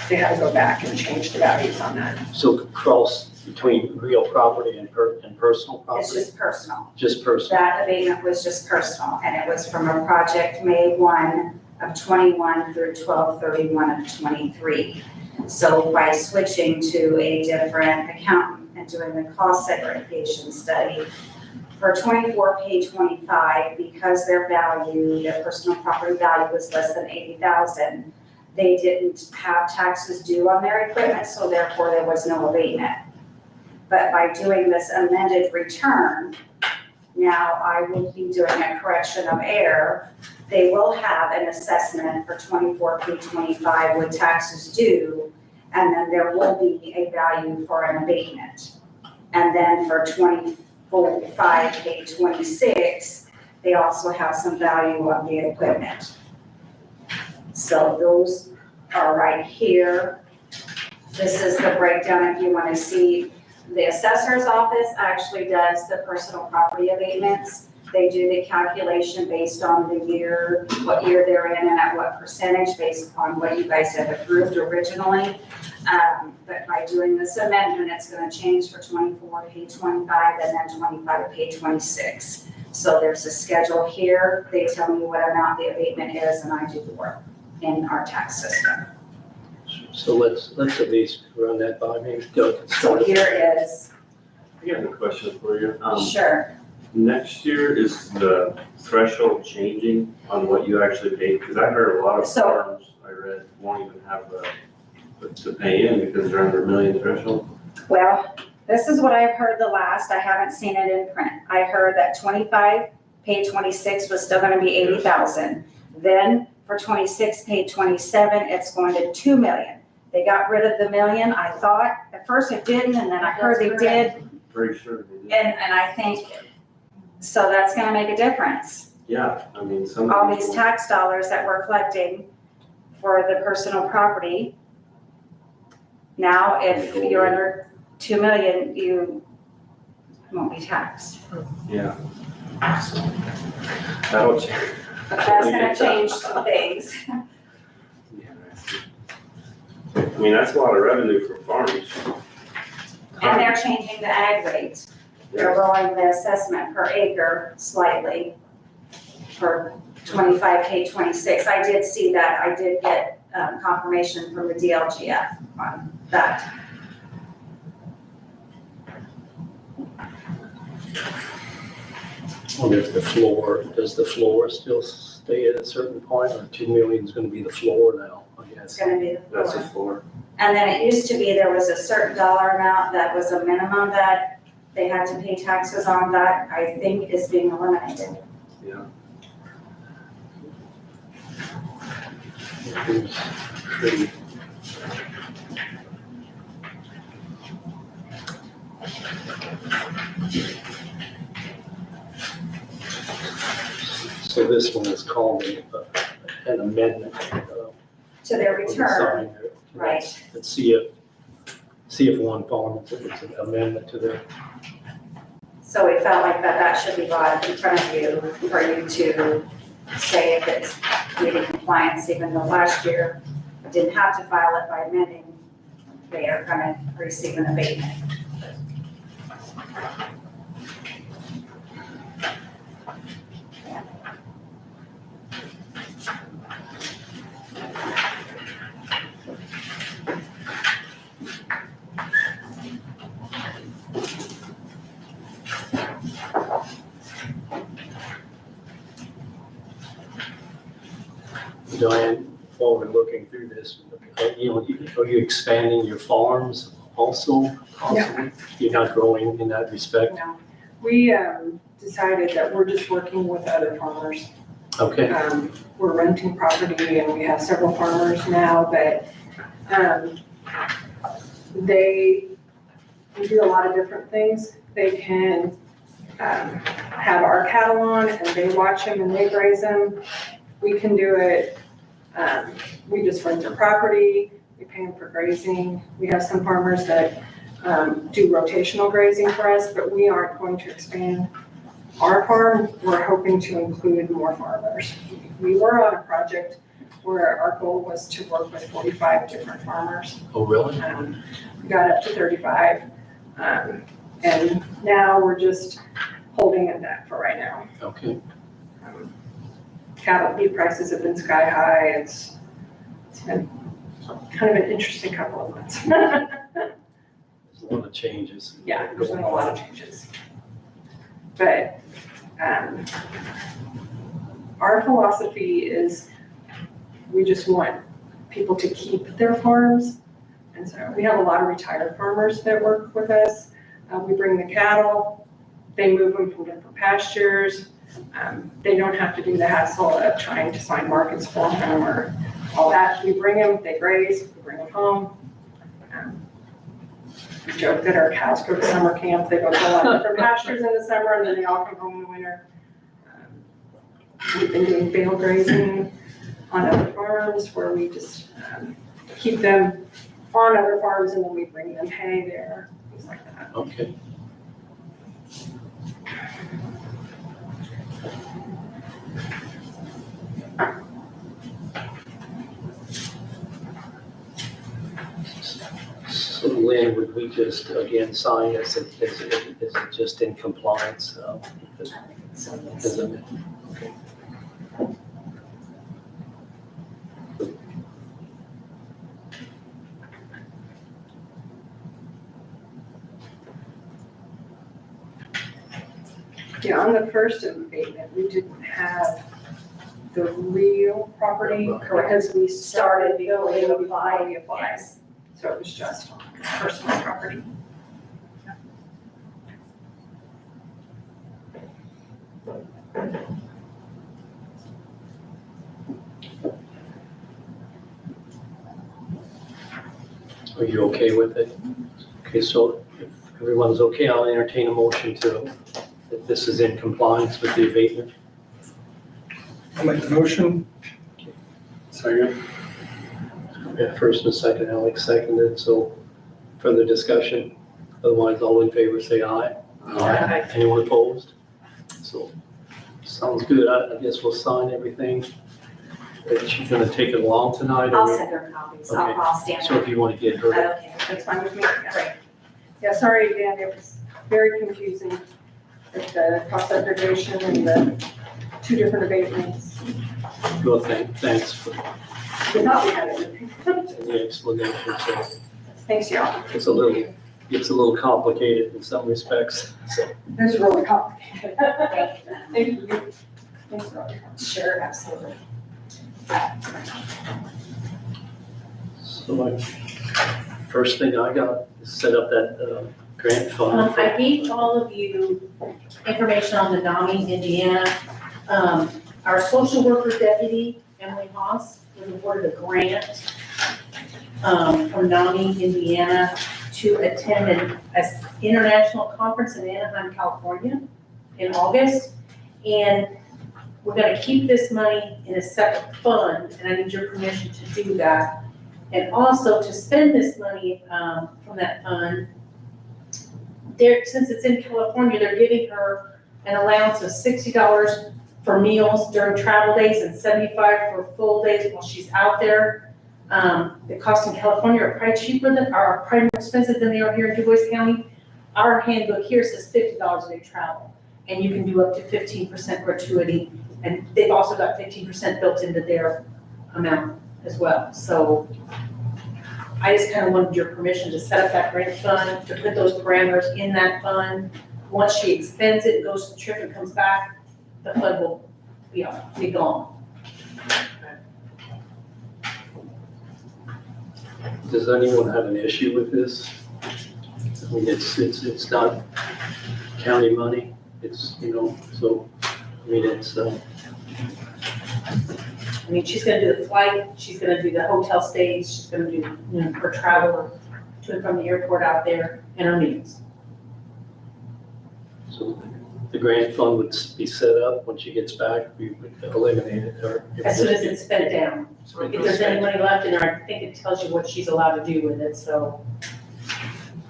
they had to go back and change the values on that. So cross between real property and personal It's property? just personal. Just personal. That abatement was just personal, and it was from a project May 1 of 21 through 12/31 of 23. So by switching to a different accountant and doing the cost segregation study, for 24, page 25, because their personal property value was less than 80,000, they didn't have taxes due on their equipment, so therefore there was no abatement. But by doing this amended return, now I will be doing a correction of error. They will have an assessment for 24, page 25 with taxes due, and then there will be a value for an abatement. And then for 25, page 26, they also have some value of the equipment. So those are right here. This is the breakdown if you want to see. The assessor's office actually does the personal property abatements. They do the calculation based on the year, what year they're in and at what percentage based upon what you guys have approved originally. But by doing this amendment, it's going to change for 24, page 25, and then 25, page 26. So there's a schedule here. They tell me what amount the abatement is, and I do the work in our tax system. So let's at least run that by me. Doug, So here is, I got a question for you. sure. Next year, is the threshold changing on what you actually pay? Because I heard a lot of So- farms I read won't even have to pay in because they're under $1 million threshold. Well, this is what I've heard the last, I haven't seen it in print. I heard that 25, page 26 was still gonna be 80,000. Then for 26, page 27, it's going to 2 million. They got rid of the million, I thought, at first it didn't, and then I heard they did, Pretty sure they did. and I think, so that's gonna make a difference. Yeah, I mean, some All of these these. tax dollars that we're collecting for the personal property. Now, if you're under 2 million, you won't be taxed. Yeah. That'll change. That's gonna change some things. Yeah, I see. I mean, that's a lot of revenue for farms. And they're changing the ag rate. They're lowering the assessment per acre slightly for 25, page 26. I did see that. I did get confirmation from the DLGF on that. wonder if does the floor still stay at a certain point, or 2 million is gonna be the floor now, I It's guess? gonna be the That's a floor. floor. And then it used to be there was a certain dollar amount that was a minimum that they had to pay taxes on. That I think is being eliminated. It's pretty- So this one is called an amendment. To their of the return, sign. right. Let's see if one farm, it's an amendment to their, So we felt like that should be brought in front of you for you to say if it's meeting compliance, even though last year didn't have to file it by amending, they are gonna receive an abatement. Diane, while we're looking through this, are you expanding your farms also? Possibly? You're not growing in that respect? No. We decided that we're just working with other farmers. Okay, We're renting property and we have several farmers now, but we do a lot of different things. They can have our cattle on and they watch them and they graze them. We can do it, we just rent their property, we pay them for grazing. We have some farmers that do rotational grazing for us, but we aren't going to expand our farm. We're hoping to include more farmers. We were on a project where our goal was to work with 45 different farmers. oh, really? We got up to 35, and now we're just holding at that for right now. Okay, Cattle beef prices have been sky high. It's been kind of an interesting couple of months. there's a lot of changes. Yeah, there's been a lot of changes. But our philosophy is we just want people to keep their farms. And so we have a lot of retired farmers that work with us. We bring the cattle, they move them from different pastures. They don't have to do the hassle of trying to find markets for them or all that. We bring them, they graze, we bring them home. We joke that our cows go to summer camp. They go to a lot of different pastures in the summer and then they all come home in the winter. We've been doing bale grazing on other farms where we just keep them on other farms and then we bring them hay there, things like that. Okay. So Lynn, would we just again sign as it just in compliance? So yes. As a, okay. Yeah, on the first abatement, we didn't have the real property because we started before we applied. Yes. So it was just personal property. Are you okay with it? Okay, so if everyone's okay, I'll entertain a motion that this is in compliance with the abatement. I'll make the motion. Second. Yeah, first and second, Alex seconded, so further discussion. Otherwise, all in favor, say aye. Aye. Anyone opposed? So, sounds good. I guess we'll sign everything. Is she gonna take it along tonight? or- I'll send her copies. Okay. I'll stand So if you want to get her, Okay. That's fine with me. Yeah. Yeah, sorry again, it was very confusing with the cost segregation and the two different abatements. well, thanks for We thought we had everything. the explanation. So Thanks, y'all. it's a little complicated in some respects, so. It's really complicated. Thank you. Thank you. Thanks for all your help. Sure, absolutely. So like, first thing I got is set up that grant fund. I gave all of you information on the NAMI Indiana. Our social worker deputy, Emily Haas, was awarded a grant from NAMI Indiana to attend an international conference in Anaheim, California in August. And we're gonna keep this money in a separate fund, and I need your permission to do that. And also to spend this money from that fund, since it's in California, they're giving her an allowance of $60 for meals during travel days and $75 for full days while she's out there. The costs in California are probably probably more expensive than they are here in DuBois County. Our handbook here says $50 a day travel, and you can do up to 15% gratuity, and they've also got 15% built into their amount as well. So I just kind of wanted your permission to set up that grant fund, to put those parameters in that fund. Once she expends it, goes to the trip and comes back, the fund will be gone. Does anyone have an issue with this? I mean, it's not county money, it's, so, I mean, it's, I mean, she's gonna do the flight, she's gonna do the hotel stays, she's gonna do, her travel to and from the airport out there, and her meals. so the grant fund would be set up, when she gets back, we would eliminate it, or. As soon as it's spent down. If there's any money left in there, I think it tells you what she's allowed to do with it, so.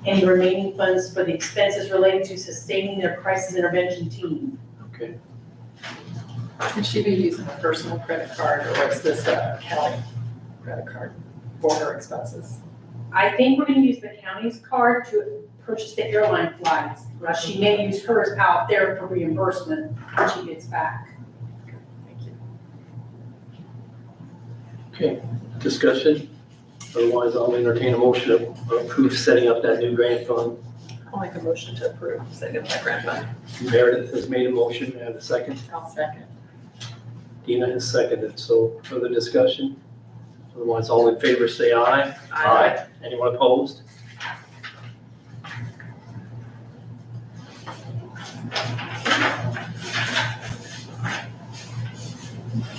Any remaining funds for the expenses related to sustaining their crisis intervention team. Okay, Could she be using a personal credit card, or is this a county credit card for her expenses? I think we're gonna use the county's card to purchase the airline flights. She may use hers out there for reimbursement when she gets back. Thank you. okay, discussion? Otherwise, I'll entertain a motion to approve setting up that new grant fund. I'll make a motion to approve, setting up that grant fund. Meredith has made a motion, and a second. I'll second. Dina has seconded, so further discussion? Otherwise, all in favor say aye. Anyone opposed?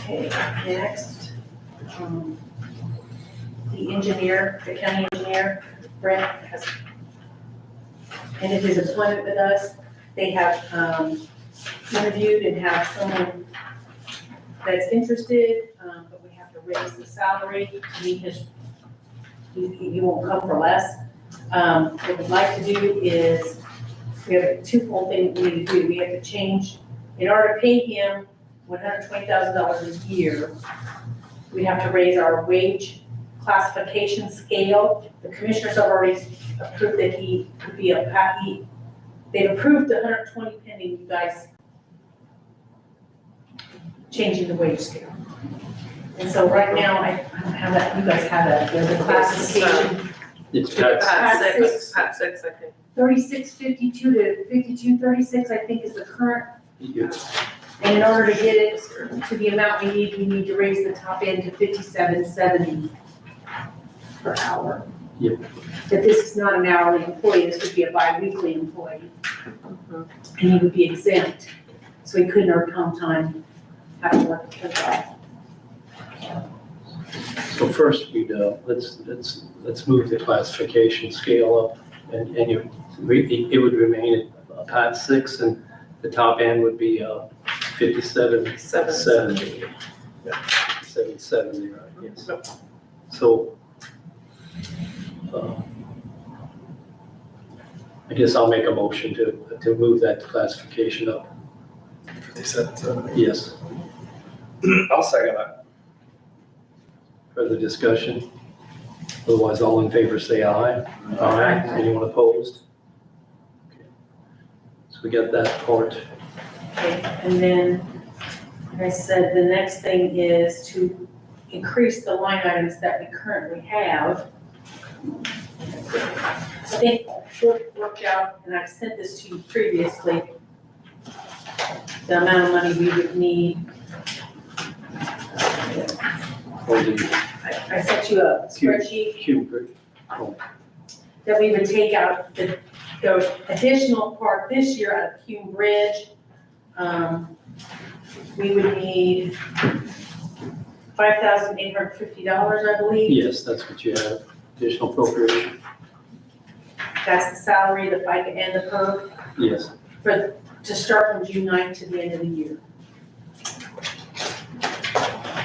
Okay, next, the engineer, the county engineer, Brent has ended his employment with us. They have interviewed and have someone that's interested, but we have to raise the salary to meet he won't come for less. What we'd like to do is, we have two full things we need to do. We have to change, in order to pay him $120,000 a year, we have to raise our wage classification scale. The commissioners have already approved that he could be they've approved the 120 pending you guys changing the wage scale. And so right now, I don't have that, you guys have that, there's a classification. It's Pat's. Pat six, I think. 3652 to 5236, I think is the current. Yes. And in order to get it to the amount we need to raise the top end to 57.70 per hour. Yep. That this is not an hourly employee, this would be a bi-weekly employee. And he would be exempt, so he couldn't earn comp time after work at the job. So first, let's move the classification scale up, and it would remain at Pat 6, and the top end would be 57.70. 770, right, yes. So, I guess I'll make a motion to move that classification up. Yes. I'll second that. Further discussion? Otherwise, all in favor say aye. Aye. Anyone opposed? Okay. So we got that part. Okay, and then, like I said, the next thing is to increase the line items that we currently have. I think worked out, and I've sent this to you previously, the amount of money we would need. For the I sent you a spreadsheet cube. that we would take out the additional part this year out of Hume Bridge. We would need $5,850, I believe. Yes, that's what you have, additional appropriation. That's the salary, the FICA and the PERF Yes. to start from June 9th to the end of the year.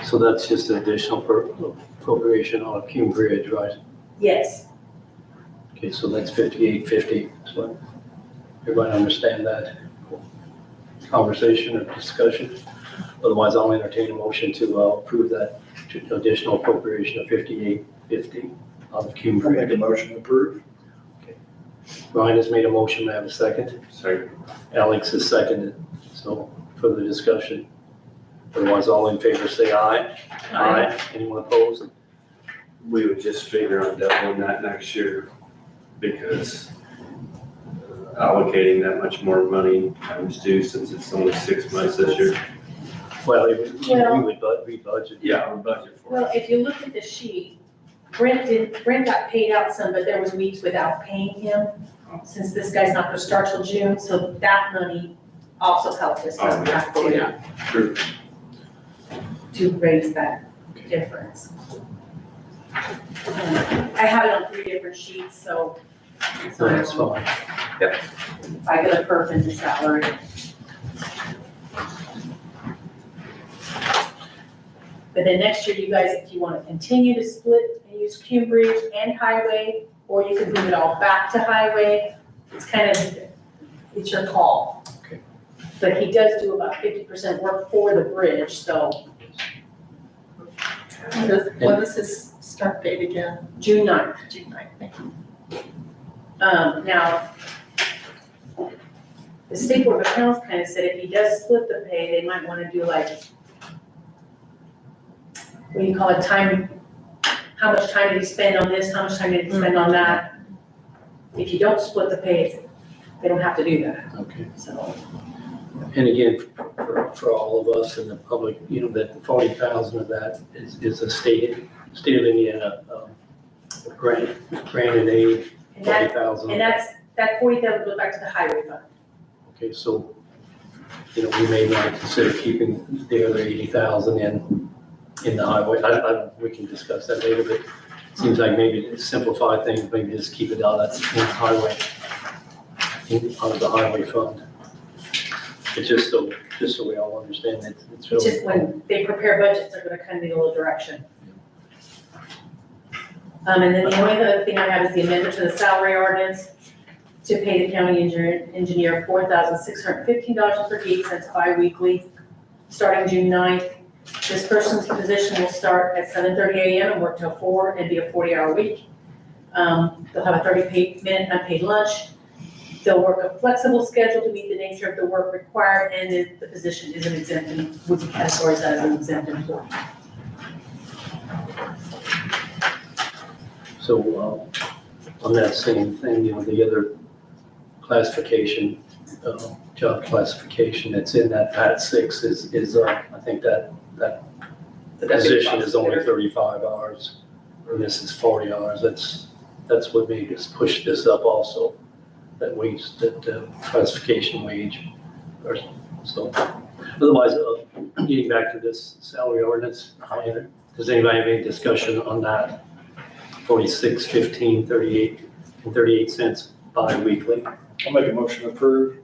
So that's just an additional appropriation on Cume Bridge, right? Yes. Okay, so that's 5850. So everybody understand that conversation or discussion? Otherwise, I'll entertain a motion to approve that additional appropriation of 5850 on the Cume I'll make a Bridge. motion to approve. Ryan has made a motion, may I have a second? Second. Alex has seconded, so further discussion. Otherwise, all in favor say aye. Aye. Anyone opposed? We would just figure on doubling that next year because allocating that much more money times two since it's only 6 months this year. Well, we would re-budget. Yeah, our budget for Well, it. if you look at the sheet, Brent got paid out some, but there was weeks without paying him, since this guy's not gonna start till June, so that money also helped us Oh, yeah. True. to raise that difference. I have it on 3 different sheets, so. So that's fine. If I get a perf into salary. But then next year, you guys, if you want to continue to split and use Cume Bridge and highway, or you can move it all back to highway, it's kind of, it's your call. Okay. But he does do about 50% work for the bridge, so When is his start date again? June 9th. June 9th, thank you. Now, the State Board of Accounts kind of said if he does split the pay, they might want to do like, what do you call it, time, how much time did he spend on this, how much time did he spend on that? If you don't split the pay, they don't have to do that, Okay. so. And again, for all of us in the public, you know, that 40,000 of that is a state of Indiana grant and aid, And that, 40,000. and that 40,000 goes back to the highway fund. Okay, so, you know, we may want to consider keeping the other 80,000 in the highway. I don't, we can discuss that later, but it seems like maybe to simplify things, maybe just keep it out, that's in the highway, out of the highway fund. It's just so we all understand that it's It's really. just when they prepare budgets, they're gonna kind of need a little direction. And then the only other thing I have is the amendment to the salary ordinance to pay the county engineer $4,615.38 bi-weekly, starting June 9th. This person's position will start at 7:30 a.m. and work till 4 and be a 40-hour week. They'll have a 30-minute unpaid lunch. They'll work a flexible schedule to meet the nature of the work required, and the position is an exempt, and would be categorized as an exempt employee. So, on that same thing, you know, the other classification, job classification that's in that Pat 6 is I think that So that's position is only considered. 35 hours, and this is 40 hours. That's what made us push this up also, that wage, that classification wage. So, otherwise, getting back to this salary ordinance, does anybody have any discussion on that? 46, 38 and 38 cents bi-weekly. I'll make a motion to approve.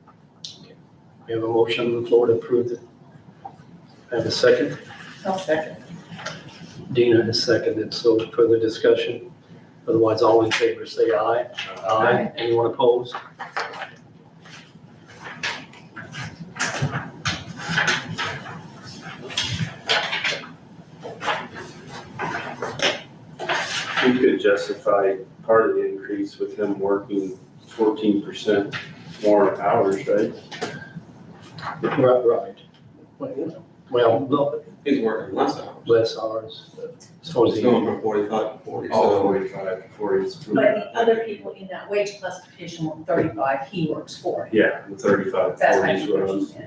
We have a motion on the floor to approve it. Have a second? I'll second. Dina has seconded, so further discussion. Otherwise, all in favor say aye. Aye. Anyone opposed? We could justify part of the increase with him working 14% more hours, right? Right. Well, no, He's working less hours. less hours, as far as He's the. going from 45 to 40, Oh, so 45 to 40 is But the other people in that wage classification work 35, he works 40. yeah, the 35, That's 40 how is he what I works. was. Yeah.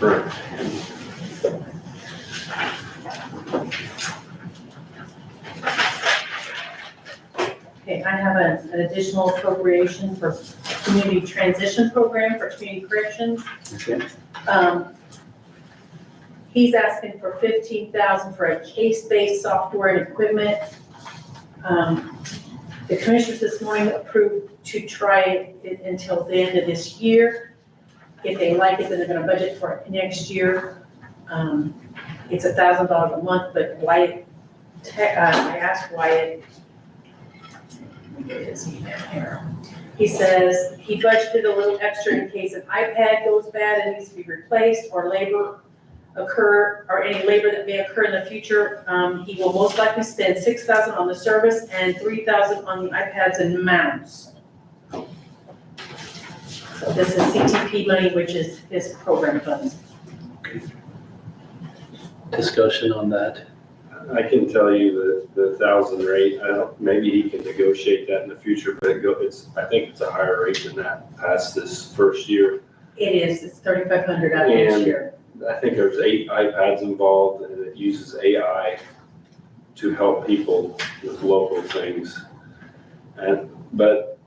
Right. Okay, I have an additional appropriation for community transition program for community corrections. Okay. He's asking for $15,000 for a case-based software and equipment. The commissioners this morning approved to try it until the end of this year. If they like it, then they're gonna budget for it next year. It's $1,000 a month, but Wyatt, I asked Wyatt, let me get his email here. He says he budgeted a little extra in case an iPad goes bad and needs to be replaced, or any labor that may occur in the future. He will most likely spend $6,000 on the service and $3,000 on the iPads and mounts. So this is CTP money, which is his program funds. Discussion on that. I can tell you that the 1,000 rate, maybe he can negotiate that in the future, but I think it's a higher rate than that past this first year. It is, it's $3,500 out this And year. I think there's 8 iPads involved, and it uses AI to help people with local things. But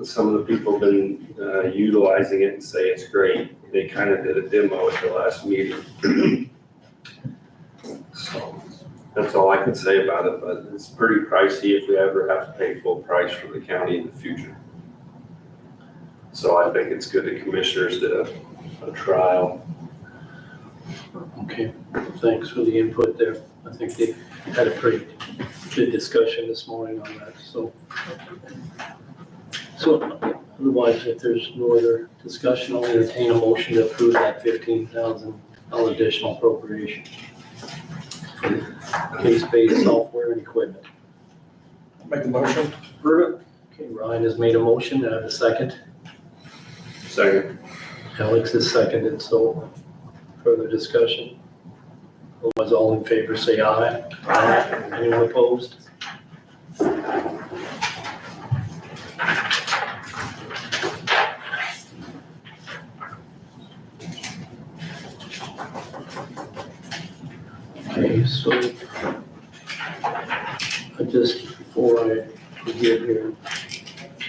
some of the people have been utilizing it and say it's great. They kind of did a demo at the last meeting. So that's all I can say about it, but it's pretty pricey if we ever have to pay full price for the county in the future. So I think it's good the commissioners did a trial. Okay, thanks for the input there. I think they had a pretty good discussion this morning on that, so. Otherwise, if there's no other discussion, I'll entertain a motion to approve that $15,000 additional appropriation for case-based software and equipment. Make the motion, approve it. Okay, Ryan has made a motion. I have a second. Second. Alex has seconded, so further discussion. Otherwise, all in favor, say aye. Aye. Anyone opposed? Okay, so before I forget here,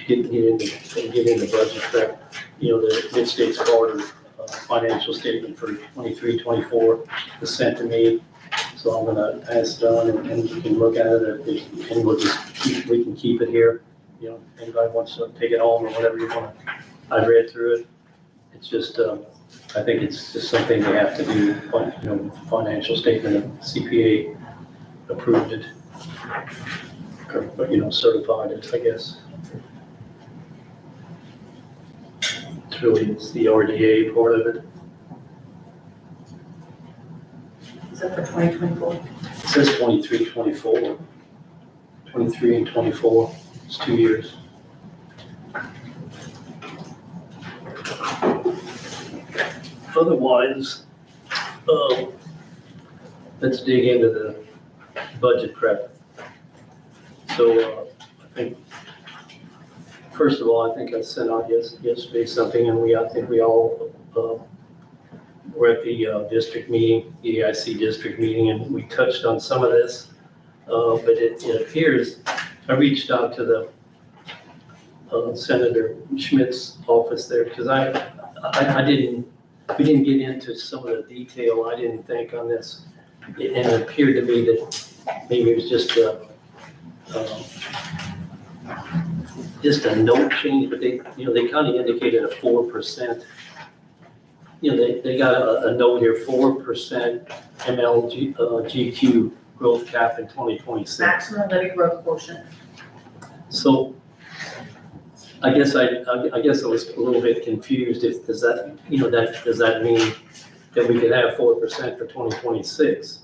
get into budget prep, the Mid-States Corridor financial statement for 23-24 was sent to me. So I'm gonna pass it on and you can look at it and we can keep it here. Anybody wants to take it home or whatever you want. I read through it. It's just, I think it's just something they have to do, financial statement of CPA approved it. Or, certified it, I guess. It's the RDA part of it. Is that for 2024? It says 23-24. 23 and 24, it's 2 years. Otherwise, let's dig into the budget prep. So I think, first of all, I think I sent out yesterday something, and I think we all were at the district meeting, the EIC district meeting, and we touched on some of this. But it appears, I reached out to the Senator Schmidt's office there, because we didn't get into some of the detail, I didn't think, on this. And it appeared to me that maybe it was just a note change, but they kind of indicated a 4%. They got a note here, 4% MLGQ growth cap in 2026. Maximum levy growth quotient. So I guess I was a little bit confused. Does that mean that we could have 4% for 2026?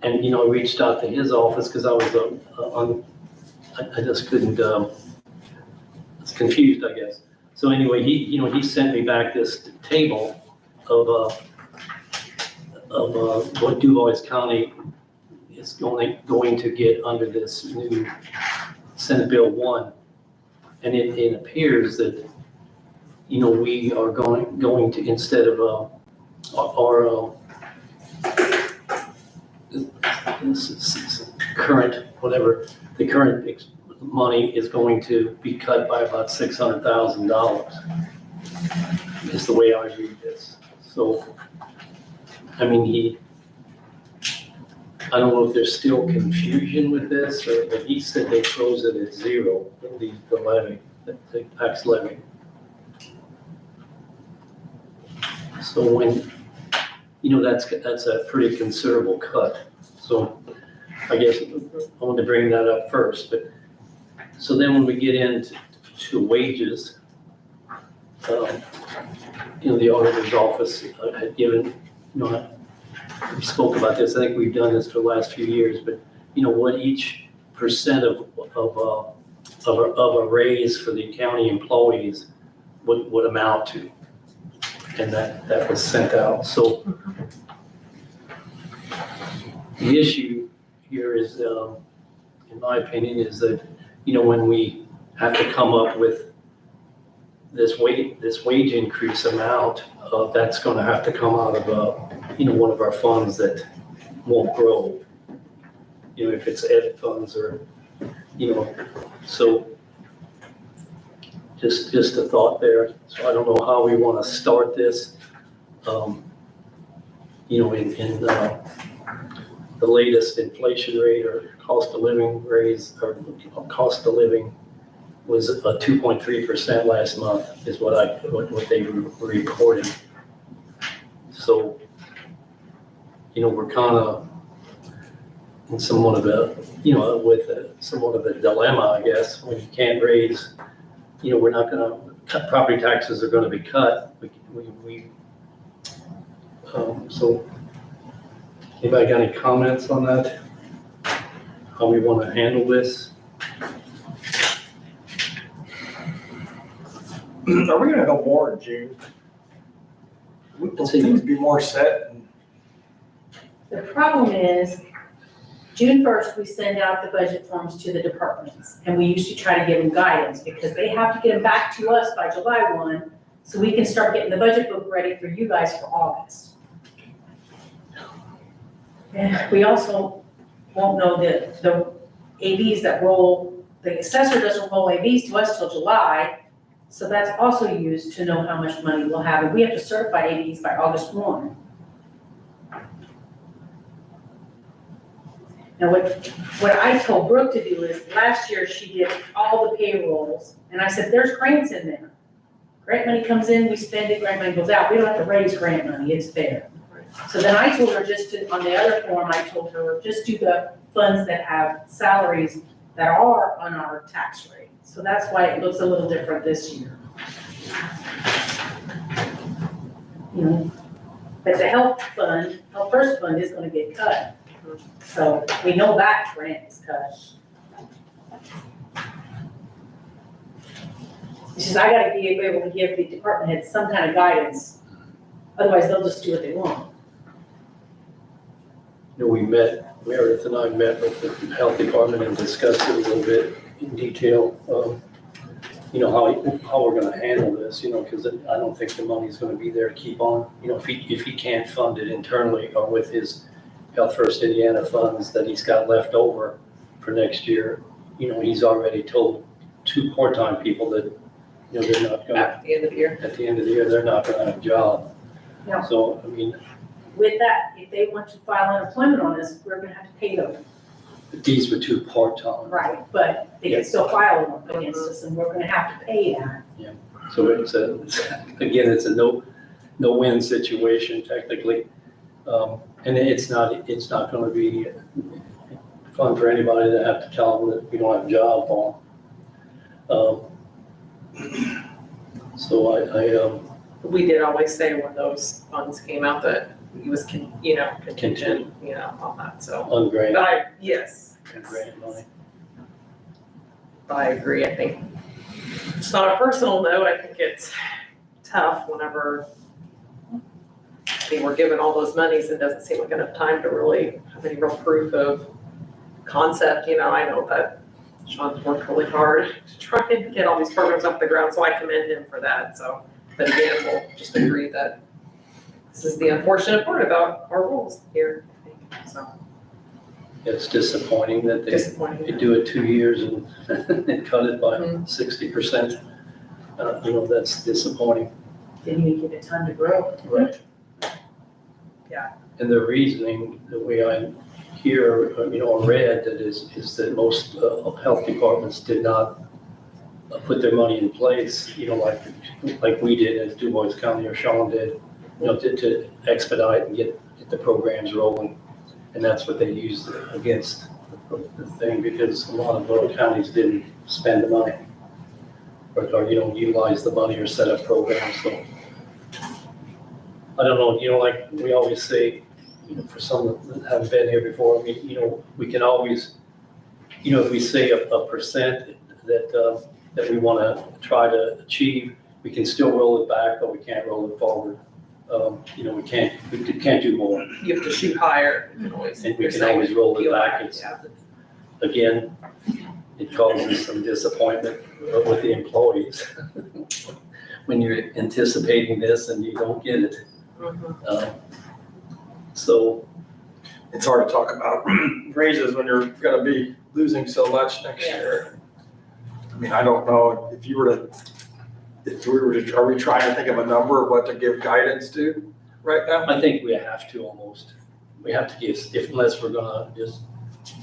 And, I reached out to his office because I was I just couldn't, it's confused, I guess. So anyway, he sent me back this table of what Dubois County is going to get under this new Senate Bill 1. And it appears that, we are going to, instead of our current, whatever, the current money is going to be cut by about $600,000, is the way I read this. So, I mean, I don't know if there's still confusion with this, but he said they close it at 0, the levy, the tax levy. So when, that's a pretty considerable cut. So I guess I want to bring that up first, but, so then when we get into wages, the auditor's office had given, we spoke about this, I think we've done this for the last few years, but, what each percent of a raise for the county employees would amount to. And that was sent out. So the issue here is, in my opinion, is that, when we have to come up with this wage increase amount, that's gonna have to come out of, one of our funds that won't grow. If it's ed funds or, so just a thought there. So I don't know how we wanna start this. In the latest inflation rate or cost of living raise, or cost of living was 2.3% last month is what they reported. So, we're kind of in somewhat of a, somewhat of a dilemma, I guess, when you can't raise, we're not gonna cut, property taxes are gonna be cut. So anybody got any comments on that? How we want to handle this? Are we gonna know more in June? Will things be more set? The problem is, June 1st, we send out the budget forms to the departments, and we usually try to give them guidance, because they have to get them back to us by July 1, so we can start getting the budget book ready for you guys for August. And we also won't know that the AVs that roll, the assessor doesn't roll AVs to us till July, so that's also used to know how much money we'll have, and we have to certify AVs by August 1. Now, what I told Brooke to do is, last year she did all the payrolls, and I said, there's grants in there. Grant money comes in, we spend it, grant money goes out, we don't have to raise grant money, it's there. So then I told her on the other form, I told her, just do the funds that have salaries that are on our tax rate. So that's why it looks a little different this year. But the health first fund is gonna get cut. So we know that grant is cut. It's just, I gotta be able to give the department heads some kind of guidance, otherwise they'll just do what they want. We met, Meredith and I met with the health department and discussed it a little bit in detail. How we're gonna handle this, because I don't think the money's gonna be there to keep on. If he can't fund it internally or with his Health First Indiana funds that he's got left over for next year, he's already told 2 part-time people that, they're not gonna. At the end of the year. At the end of the year, they're not gonna have a job. Yeah. So, With that, if they want to file unemployment on us, we're gonna have to pay them. these were 2 part-time. Right, but they can still file them against us, and we're gonna have to pay that. So it's a no-win situation technically. And it's not gonna be fun for anybody to have to tell them that we don't have a job on. So We did always say when those funds came out that he was, contingent, on that, so. on grant, But yes. grant money. But I agree, I think, just on a personal note, I think it's tough whenever they were given all those monies and doesn't seem like enough time to really have any real proof of concept, I know that Sean's worked really hard to try and get all these programs off the ground, so I commend him for that, so. But again, we'll just agree that this is the unfortunate part about our rules here, I think, so. It's disappointing that they Disappointing. do it 2 years and and cut it by 60%. That's disappointing. Didn't even give it time to grow. Right. Yeah. And the reasoning, the way I hear, or read that is that most health departments did not put their money in place, like we did as Du Bois County or Sean did, to expedite and get the programs rolling. And that's what they used against the thing, because a lot of counties didn't spend the money or utilize the money or set up programs. So I don't know, like we always say, for some that haven't been here before, we can always, if we say a percent that we want to try to achieve, we can still roll it back, but we can't roll it forward. We can't do more. You have to shoot higher. You can always- And we you're can saying always roll it peel back. It's, again, it causes some disappointment with the employees when you're anticipating this and you don't get it. Mhm. So, It's hard to talk about raises when you're gonna be losing so much next year. I mean, I don't know if are we trying to think of a number of what to give guidance to right now? I think we have to almost, we have to give, unless we're gonna just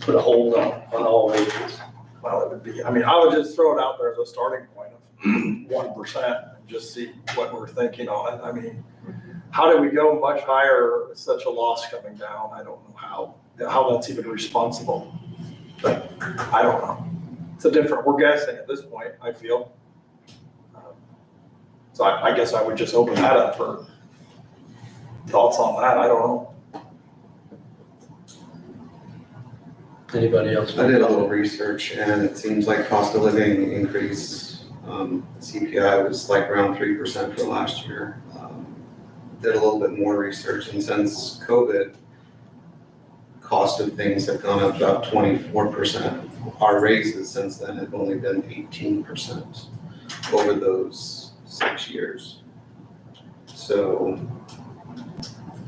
put a hold on all wages. Well, it would be, I mean, I would just throw it out there as a starting point of 1% and just see what we're thinking on it. I mean, how do we go much higher with such a loss coming down? I don't know how that's even responsible. But I don't know. We're guessing at this point, I feel. So I guess I would just open that up for thoughts on that. I don't know. Anybody else? I did a little research and it seems like cost of living increase, CPI was like around 3% for last year. Did a little bit more research, and since COVID, cost of things have gone up about 24%. Our raises since then have only been 18% over those 6 years. So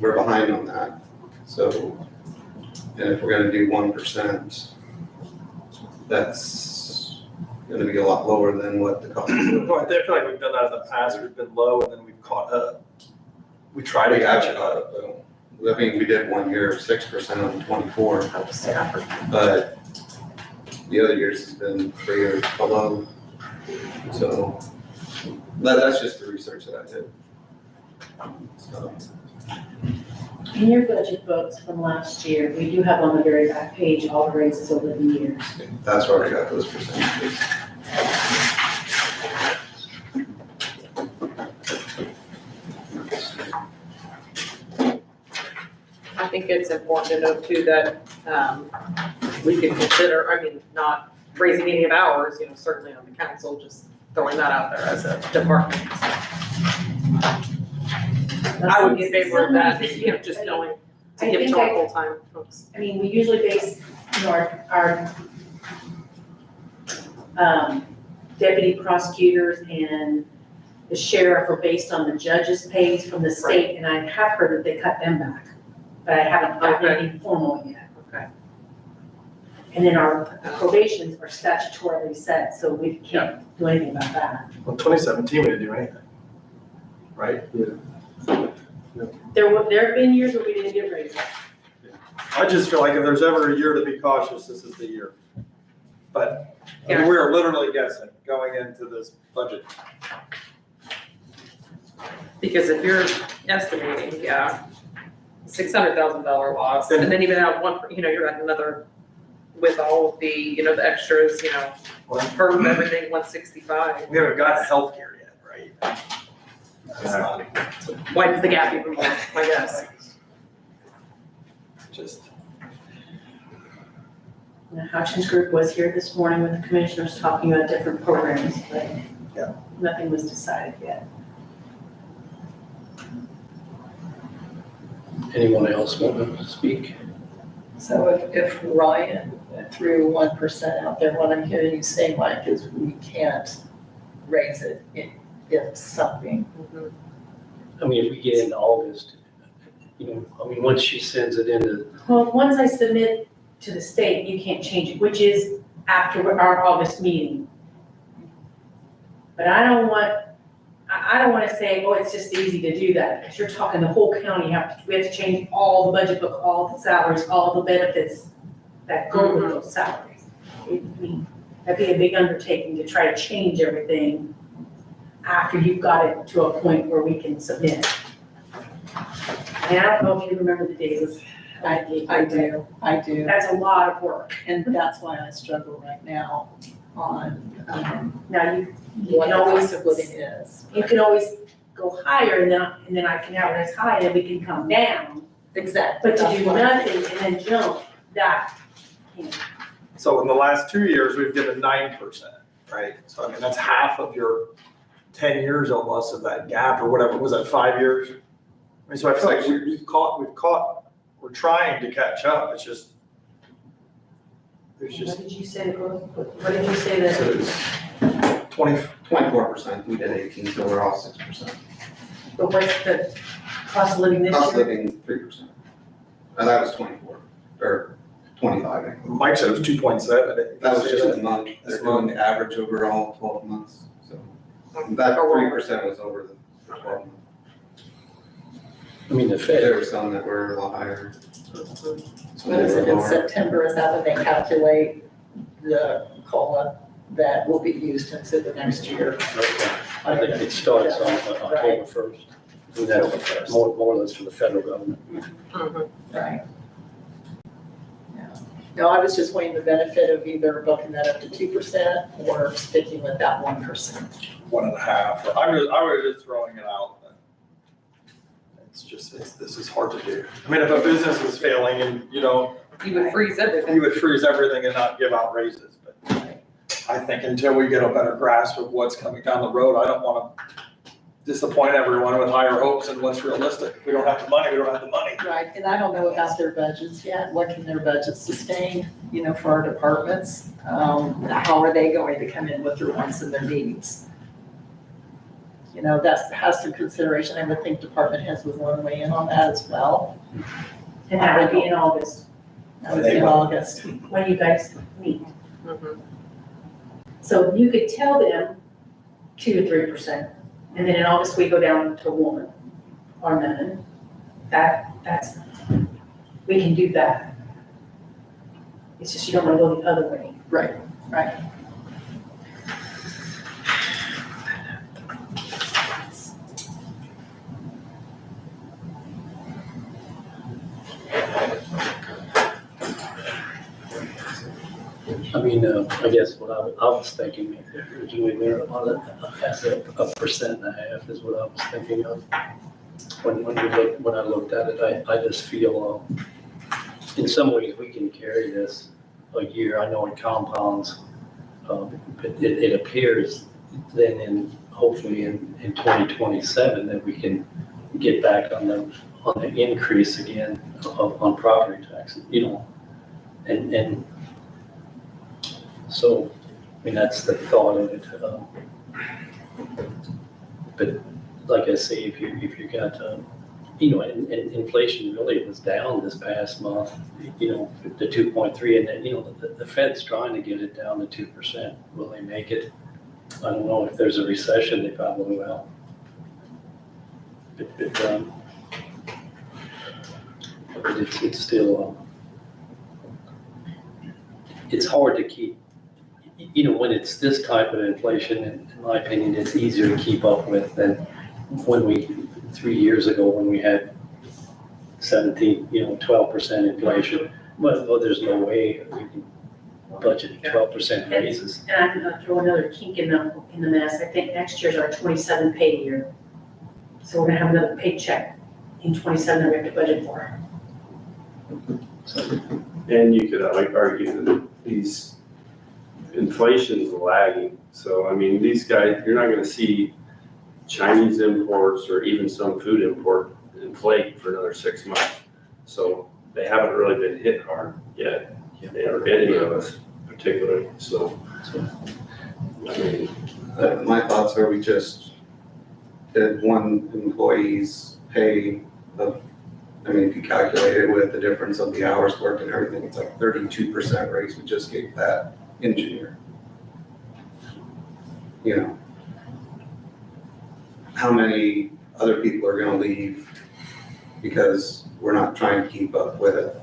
we're behind on that. So, and if we're gonna do 1%, that's gonna be a lot lower than what the cost of living. I feel like we've done that in the past. We've been low and then we've caught up. We try to catch it up. Though. I mean, we did 1 year of 6% on 24, but the other years has been 3 or below. So that's just the research that I did. So. In your budget books from last year, we do have on the very back page all the raises over the years. That's where I got those percentages. I think it's important to note too that we could consider, not raising any of ours, certainly on the council, just throwing that out there as a department. I would be in favor of that, just knowing to give it to our full-time folks. I mean, we usually base, our deputy prosecutors and the sheriff are based on the judges' pays from the state, and I have heard that they cut them back, but I haven't gotten anything formal yet. Okay. And then our probations are statutorily set, so we can't do anything about that. Well, 2017, we didn't do anything, right? There have been years where we didn't get raises. I just feel like if there's ever a year to be cautious, this is the year. But we are literally guessing going into this budget. Because if you're estimating, $600,000 loss, and then even at one, you're at another, with all of the, the extras, per everything, 165. We haven't gotten healthcare yet, right? That's not, Widens the gap even more, I guess. just. The Hutchins Group was here this morning with the commissioners talking about different programs, but nothing was decided yet. Anyone else want to speak? So if Ryan threw 1% out there, what I'm hearing you say, Mike, is we can't raise it if something. I mean, if we get into August, once she sends it into, Well, once I submit to the state, you can't change it, which is after our August meeting. But I don't want, I don't wanna say, oh, it's just easy to do that, because you're talking the whole county, we have to change all the budget book, all the salaries, all the benefits that go with those salaries. I mean, that'd be a big undertaking to try to change everything after you've got it to a point where we can submit. And I don't know if you remember the days. I do. That's a lot of work. And that's why I struggle right now on, Now, you what can the always, cost of living is. you can always go higher and then I can advertise high and we can come down. Exactly. But to That's do what- nothing and then jump, that, So in the last 2 years, we've given 9%, right? So I mean, that's half of your 10 years almost of that gap or whatever, was that 5 years? I mean, so I feel like we're trying to catch up, it's just, there's what just did you say, what did you say that, 24%, we did 18, so we're off 6%. but what's the cost of living this Cost of year? living, 3%. And that was 24, or 25, I think. Mike said it was 2.7. That was just a month, This they're doing the average over all 12 months, so. That 3% was over the 12 months. I mean, the Fed, There were some that were a lot higher. What is it, in September, is that when they calculate the COLA that will be used into the next year? I think it starts on October 1st. And that's more or less for the federal government. Right. Yeah. No, I was just weighing the benefit of either bumping that up to 2% or sticking with that 1%. 1.5. I was just throwing it out. It's just, this is hard to do. I mean, if a business is failing and, you would freeze everything. you would freeze everything and not give out raises. But I think until we get a better grasp of what's coming down the road, I don't want to disappoint everyone with higher hopes and what's realistic. If we don't have the money, we don't have the money. Right, and I don't know about their budgets yet. What can their budgets sustain, for our departments? How are they going to come in with their wants and their needs? That has some consideration. I would think department heads would want to weigh in on that as well. And that would be in August, That would be in August. when you guys meet. Mhm. So you could tell them 2 to 3%, and then in August we go down to 1 or none. That's, we can do that. It's just you don't want to go the other way. Right. I mean, I guess what I was thinking, originally there, as a 1.5% is what I was thinking of. When I looked at it, I just feel, in some ways, we can carry this a year. I know it compounds, but it appears then hopefully in 2027 that we can get back on the increase again on property taxes, and so, I mean, that's the thought of it. But like I say, if you got, and inflation really was down this past month, to 2.3, and then, the Fed's trying to get it down to 2%. Will they make it? I don't know. If there's a recession, they probably will. But it's still, it's hard to keep, when it's this type of inflation, in my opinion, it's easier to keep up with than when 3 years ago, when we had 12% inflation. Well, there's no way we can budget 12% raises. And I'm gonna throw another kink in the mess. I think next year's our 27 pay year. So we're gonna have another paycheck in 27 that we have to budget for. And you could argue that these inflation's lagging. So, I mean, these guys, you're not gonna see Chinese imports or even some food import inflate for another 6 months. So they haven't really been hit hard yet, or any of us particularly, so. I mean, My thoughts are we just did one employee's pay of, if you calculate it with the difference of the hours worked and everything, it's like 32% raise we just gave that engineer. how many other people are gonna leave because we're not trying to keep up with it.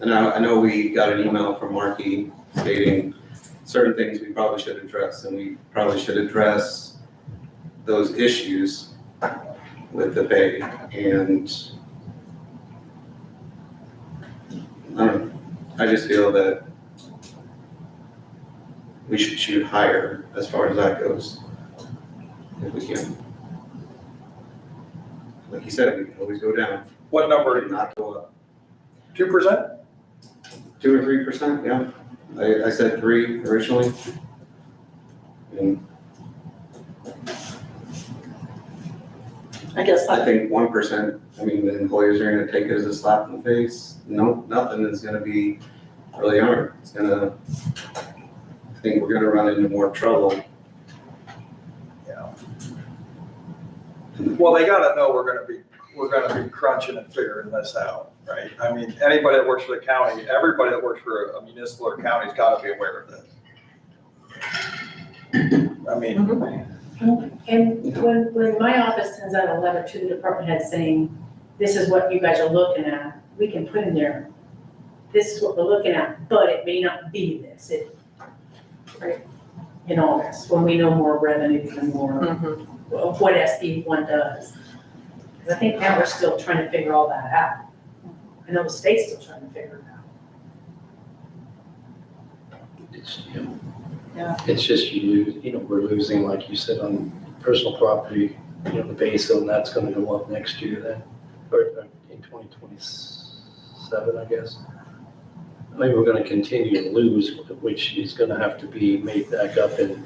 And I know we got an email from Markey stating certain things we probably should address, and we probably should address those issues with the pay. And I don't know, I just feel that we should shoot higher as far as that goes, if we can. Like you said, we can always go down, What number? not go up. 2%? 2 or 3%, yeah. I said 3 originally. And I guess I think 1%, I mean, the employers are gonna take it as a slap in the face. No, nothing is gonna be really hard. It's gonna, I think we're gonna run into more trouble. Well, they gotta know we're gonna be crunching and figuring this out, right? I mean, anybody that works for the county, everybody that works for a municipal or county's gotta be aware of this. I mean, And when my office sends out a letter to the department head saying, this is what you guys are looking at, we can put in there, this is what we're looking at, but it may not be this, right? In August, when we know more revenue and more of what SB one does. Because I think now we're still trying to figure all that out. I know the state's still trying to figure it out. It's, Yeah. It's just we're losing, like you said, on personal property, the base, and that's gonna go up next year then, or in 2027, I guess. I mean, we're gonna continue to lose, which is gonna have to be made back up in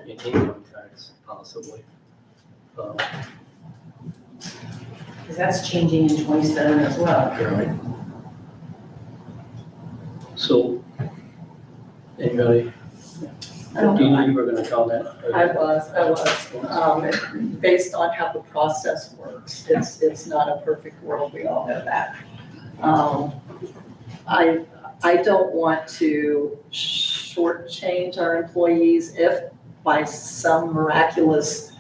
income tax, possibly. Because that's changing in 27 as well. Right. So, anybody? I don't know. You were gonna comment? I was, based on how the process works, it's not a perfect world, we all know that. I don't want to shortchange our employees if by some miraculous,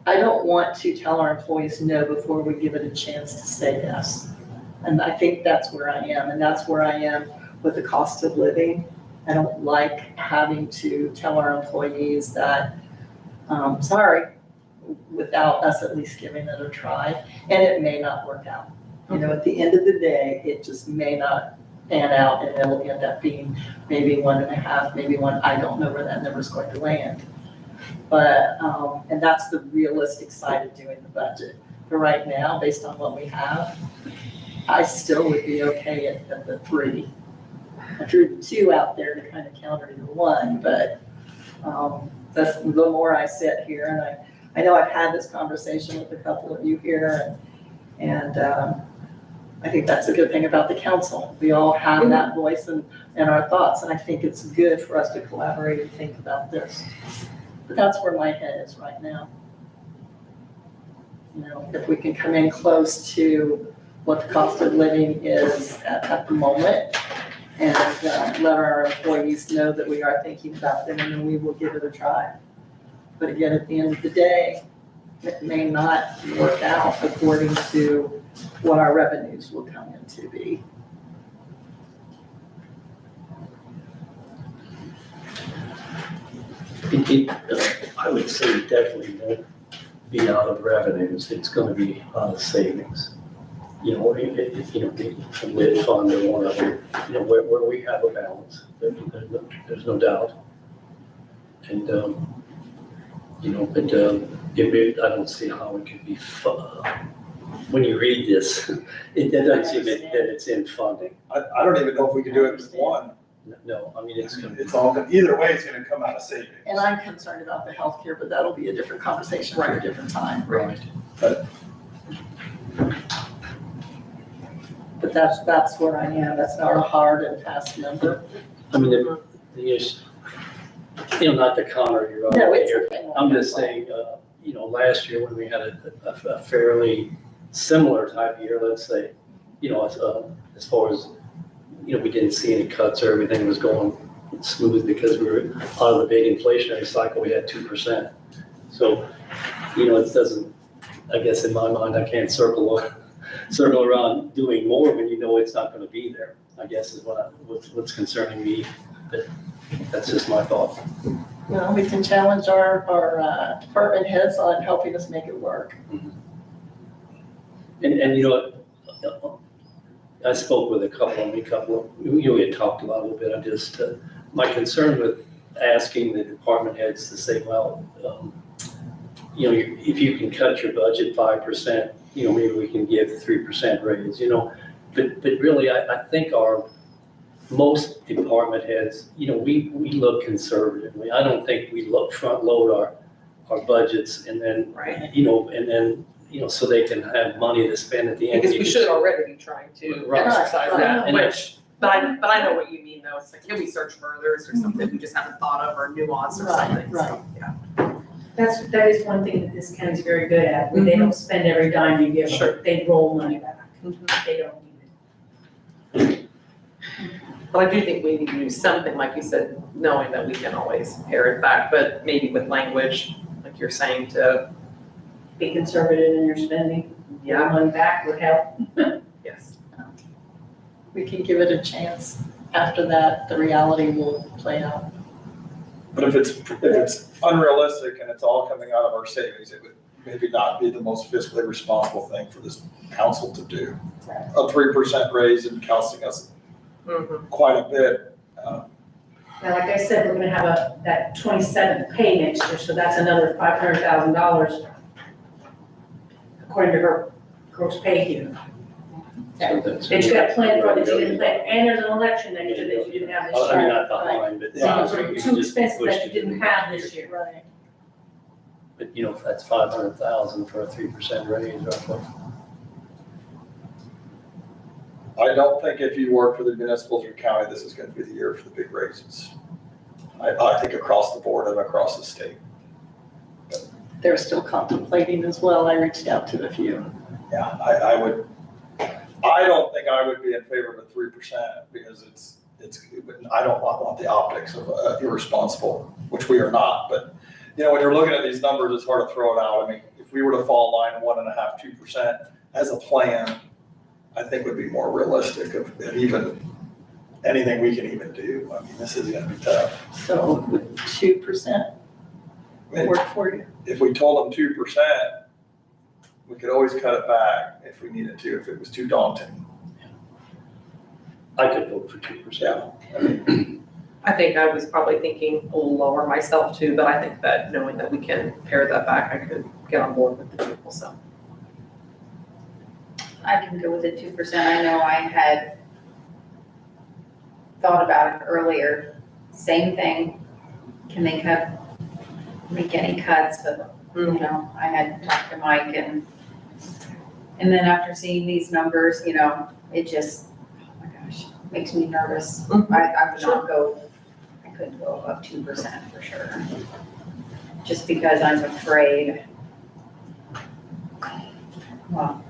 I don't want to tell our employees no before we give it a chance to say yes. And I think that's where I am, and that's where I am with the cost of living. I don't like having to tell our employees that, sorry, without us at least giving it a try, and it may not work out. At the end of the day, it just may not pan out, and it'll end up being maybe 1.5, maybe 1, I don't know where that number's going to land. But, and that's the realistic side of doing the budget. But right now, based on what we have, I still would be okay at the 3. I threw the 2 out there to kind of counter your 1, but that's the more I sit here, and I know I've had this conversation with a couple of you here, and I think that's a good thing about the council. We all have that voice and our thoughts, and I think it's good for us to collaborate and think about this. But that's where my head is right now. If we can come in close to what the cost of living is at the moment, and let our employees know that we are thinking about them, and then we will give it a try. But again, at the end of the day, it may not work out according to what our revenues will come in to be. I would say it definitely won't be out of revenues, it's gonna be out of savings. The lit fund or whatever, where we have a balance, there's no doubt. And, I don't see how it could be, when you read this, it doesn't seem that it's in funding. I don't even know if we could do it with 1. No, I mean, it's gonna be. It's all, either way, it's gonna come out of savings. And I'm concerned about the healthcare, but that'll be a different conversation for a different time. Right. But that's where I am, that's not a hard and fast number. I mean, the issue, not to counter your No, argument it's here. okay. I'm just saying, last year when we had a fairly similar type year, let's say, you know, as far as, you know, we didn't see any cuts or everything was going smooth because we were out of the big inflationary cycle, we had 2%. So, you know, it doesn't, I guess in my mind, I can't circle around doing more when you know it's not gonna be there, I guess is what's concerning me, but that's just my thought. Well, we can challenge our department heads on helping us make it work. And you know what, I spoke with a couple, you know, we had talked about a little bit, I just, my concern with asking the department heads to say, well, you know, if you can cut your budget 5%, you know, maybe we can give 3% raise, you know, but really, I think most department heads, you know, we look conservatively. I don't think we front load our budgets and then, you know, so they can have money to spend at the end. Because we should already be trying to Right. exercise that, And but I know what you mean though. It's like, can we search further? Is there something we just haven't thought of or nuance or something? So, yeah. That is one thing that this county's very good at. They don't spend every dime you give Sure. them. They roll money back. They don't need it. But I do think we need to do something, like you said, knowing that we can always pare it back, but maybe with language, like you're saying, to, Be conservative in your spending. yeah, Money back would help. yes. We can give it a chance. After that, the reality will play out. But if it's unrealistic and it's all coming out of our savings, it would maybe not be the most fiscally responsible thing for this council to do. A 3% raise and costing us quite a bit. Now, like I said, we're gonna have that 27th pay next year, so that's another $500,000 according to her gross pay here. That you got planned for, that you didn't plan, and there's an election next year that you didn't have this I mean, year. not behind, but. So those are you two just expenses pushed that you it to didn't the have next this year. Right. But, you know, if that's 500,000 for a 3% raise roughly. I don't think if you work for the municipals or county, this is gonna be the year for the big raises. I think across the board and across the state. They're still contemplating as well. I reached out to a few. Yeah, I don't think I would be in favor of a 3% because I don't want the optics of irresponsible, which we are not, but, you know, when you're looking at these numbers, it's hard to throw it out. I mean, if we were to fall in line 1.5%, 2% as a plan, I think would be more realistic of even anything we can even do. I mean, this is gonna be tough. So would 2% I mean, work for you? if we told them 2%, we could always cut it back if we needed to, if it was too daunting. I could vote for 2%. Yeah. I think I was probably thinking a little lower myself too, but I think that knowing that we can pare that back, I could get on board with the people, so. I can go with the 2%. I know I had thought about it earlier. Same thing. Can they make any cuts? But, you know, I had talked to Mike and then after seeing these numbers, you know, it just, oh my gosh, makes me nervous. I would not go, I couldn't go above 2% for sure. Just because I'm afraid, well,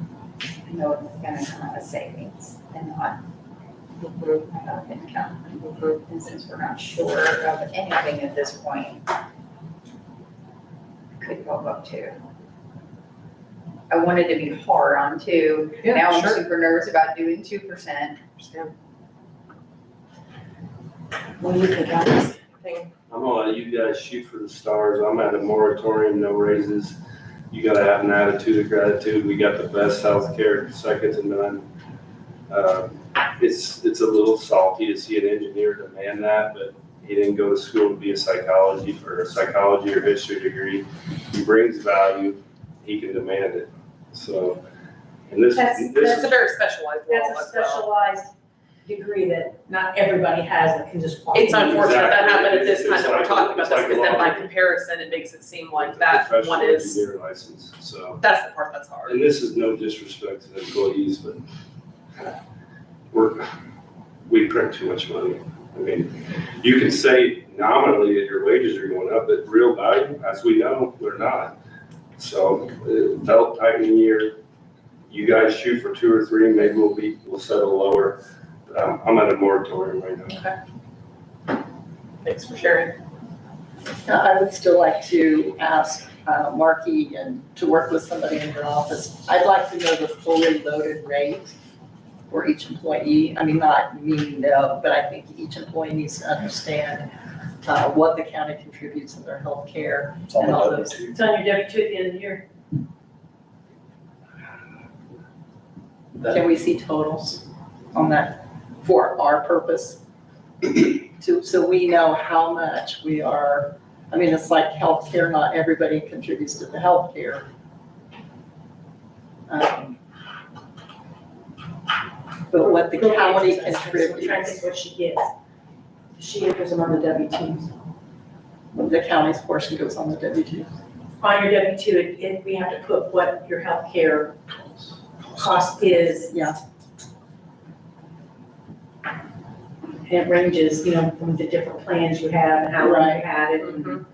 I know it's gonna come out of savings and not out of income. And since we're not sure of anything at this point, I could go above 2. I wanted to be hard on 2. Now Yeah, I'm sure. super nervous about doing 2%. What do you think, Alex? I'm gonna let you guys shoot for the stars. I'm at a moratorium, no raises. You gotta have an attitude of gratitude. We got the best healthcare, second to none. It's a little salty to see an engineer demand that, but he didn't go to school to be a psychology or history degree. He brings value, he can demand it. So, and this That's is a very specialized role That's a as well. specialized degree that not everybody has that can just walk in. It's unfortunate that Exactly. happened at this It's time that we're like- talking about it's this, like a because then by law. comparison, it makes it seem like It's a that professional one is, engineer license, so. that's the part that's hard. And this is no disrespect to the employees, but we print too much money. I mean, you can say nominally that your wages are going up, but real value, as we know, they're not. So, belt tightening year, you guys shoot for 2 or 3, maybe we'll settle lower. I'm at a moratorium right now. Thanks for sharing. I would still like to ask Marky and to work with somebody in your office. I'd like to know the fully loaded rate for each employee. I mean, not me, no, but I think each employee needs to understand what the county contributes in their health care and all those. It's on your W-2 at the end of the year. Can we see totals on that for our purpose? So we know how much we are, I mean, it's like healthcare, not everybody contributes to the healthcare. But what the county We're trying to contributes, think what she gets. She enters them on the W-2s. the county's portion goes on the W-2. On your W-2, we have to put what your healthcare cost is. Yeah. And it ranges, from the different plans you have and how long you had it. and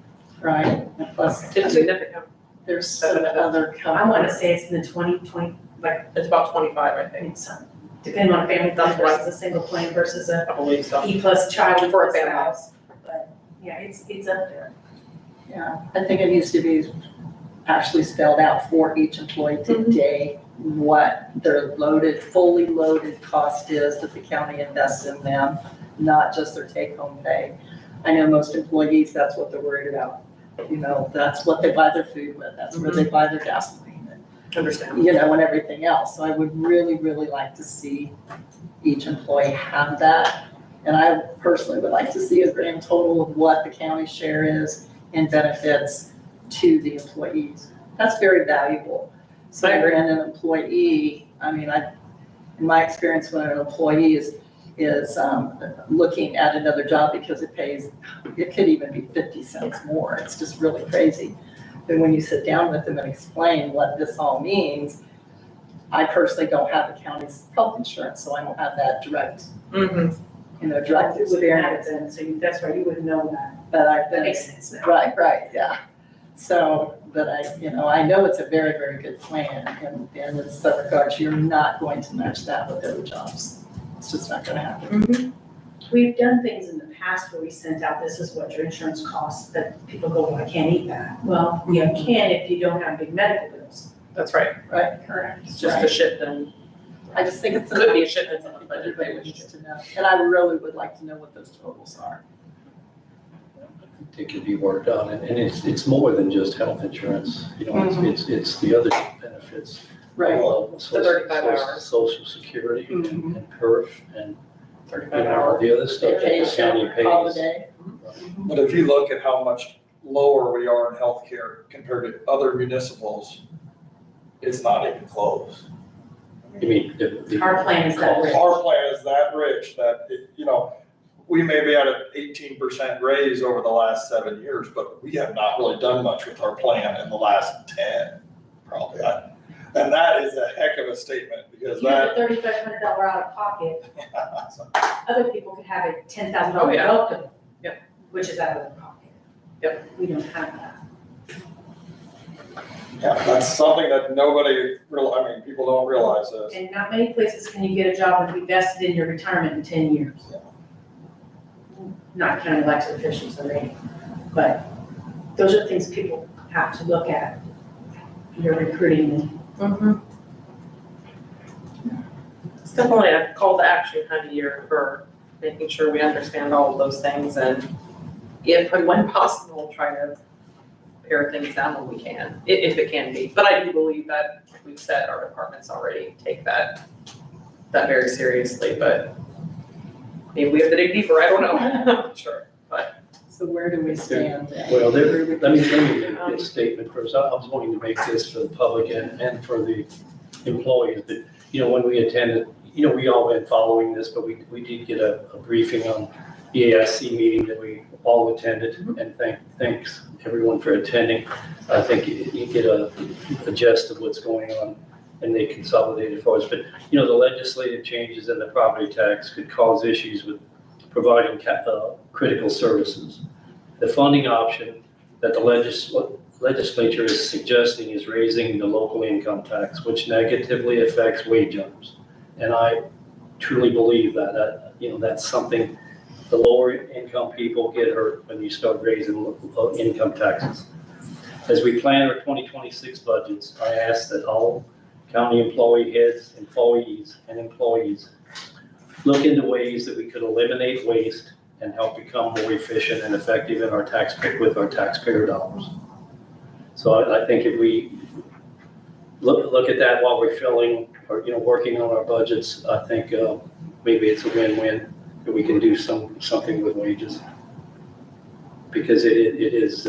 Right, and plus It's significant. there's some other I want to companies. say it's in the 20, like, It's about 25, I think. some, depending on a family plan versus a single plan versus a I believe so. E plus child For a plus family. spouse. But, yeah, it's up there. Yeah, I think it needs to be actually spelled out for each employee today, what their loaded, fully loaded cost is that the county invests in them, not just their take-home pay. I know most employees, that's what they're worried about. That's what they buy their food with, that's where they buy their gasoline Understand. and everything else. So I would really, really like to see each employee have that. And I personally would like to see a grand total of what the county share is in benefits to the employees. That's very valuable. So when an employee, in my experience, when an employee is looking at another job because it could even be 50 cents more. It's just really crazy. But when you sit down with them and explain what this all means, I personally don't have the county's health insurance, so I don't have that direct, direct It wouldn't have experience. been, so that's why you wouldn't know that. But I've That been, makes sense now. right, yeah. So, but I know it's a very, very good plan, and in some regards, you're not going to match that with other jobs. It's just not gonna happen. We've done things in the past where we sent out, this is what your insurance costs, that people go, well, I can't eat that. Well, you can if you don't have big medical bills. That's right. Right. Correct. It's just a shipment. I just think it's. Could be a shipment, but Everybody needs to know, and I really would like to know what those totals are. It could be worked on, and it's more than just health insurance, it's the other benefits. Right. The 35 hours. Social security and PERF and 35 hours. the other stuff that the county Vacation, pays. holiday. But if you look at how much lower we are in healthcare compared to other municipals, it's not even close. You mean, the. Our plan is that rich. Our plan is that rich that, we may be at an 18% raise over the last 7 years, but we have not really done much with our plan in the last 10, probably. And that is a heck of a statement because You have that. a $3,500 out of pocket, other people could have a $10,000 Oh, yeah. welcome. Yep. Which is out of their pocket. Yep. We don't have that. Yeah, that's something that people don't realize this. And not many places can you get a job and be vested in your retirement in 10 years. Not county elected officials or any, but those are things people have to look at. You're recruiting. It's definitely a call to action kind of year for making sure we understand all of those things and if and when possible, try to pare things down when we can, if it can be. But I do believe that, like we've said, our departments already take that very seriously, but maybe we have to dig deeper, I don't know, I'm not sure, but. So where do we stand? Well, let me make this statement first. I was wanting to make this for the public and for the employees, that, when we attended, we all been following this, but we did get a briefing on the AIC meeting that we all attended, and thanks everyone for attending. I think you get a gist of what's going on, and they consolidated for us. But, the legislative changes in the property tax could cause issues with providing critical services. The funding option that the legislature is suggesting is raising the local income tax, which negatively affects wage earners. And I truly believe that, that's something, the lower income people get hurt when you start raising income taxes. As we plan our 2026 budgets, I ask that all county employee heads, employees, and employees look into ways that we could eliminate waste and help become more efficient and effective in our with our taxpayer dollars. So I think if we look at that while we're filling or, working on our budgets, I think maybe it's a win-win that we can do something with wages. Because it is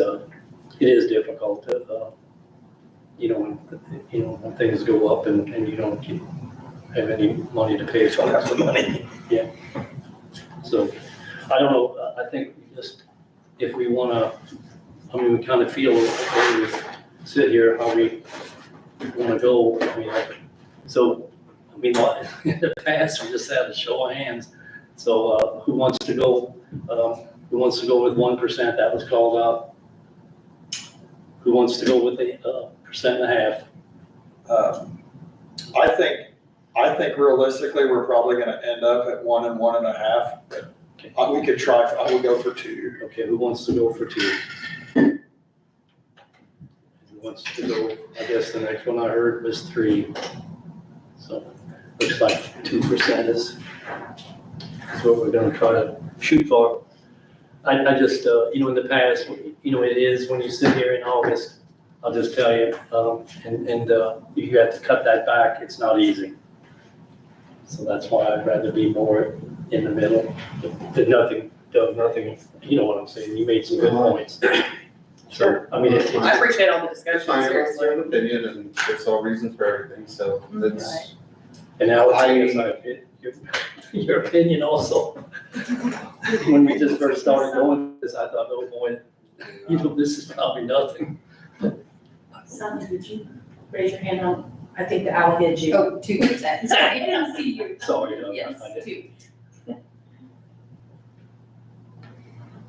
difficult to, when things go up and you don't have any money to pay for the money. Yeah. So, I don't know, I think just, if we wanna, we kind of feel when we sit here, how we wanna go, in the past, we just had a show of hands. So, who wants to go with 1%? That was called out. Who wants to go with a 1.5%? I think realistically, we're probably gonna end up at 1 and 1.5. Okay. We could try, I would go for 2. Okay, who wants to go for 2? Who wants to go, I guess the next one I heard was 3. So, looks like 2% is what we're gonna try to shoot for. I just, in the past, it is when you sit here in August, I'll just tell you, you have to cut that back, it's not easy. So that's why I'd rather be more in the middle, than nothing, you know what I'm saying, you made some good points. Sure. I appreciate all the It's discussion, fine, it's seriously. an opinion and there's all reasons for everything, so that's. And Alex, your opinion also. When we just first started going this, I thought, oh boy, this is probably nothing. Sonia, did you raise your hand on, I think the owl hit you. Oh, 2%, sorry, I didn't see you. Sorry, Yes, I did. 2.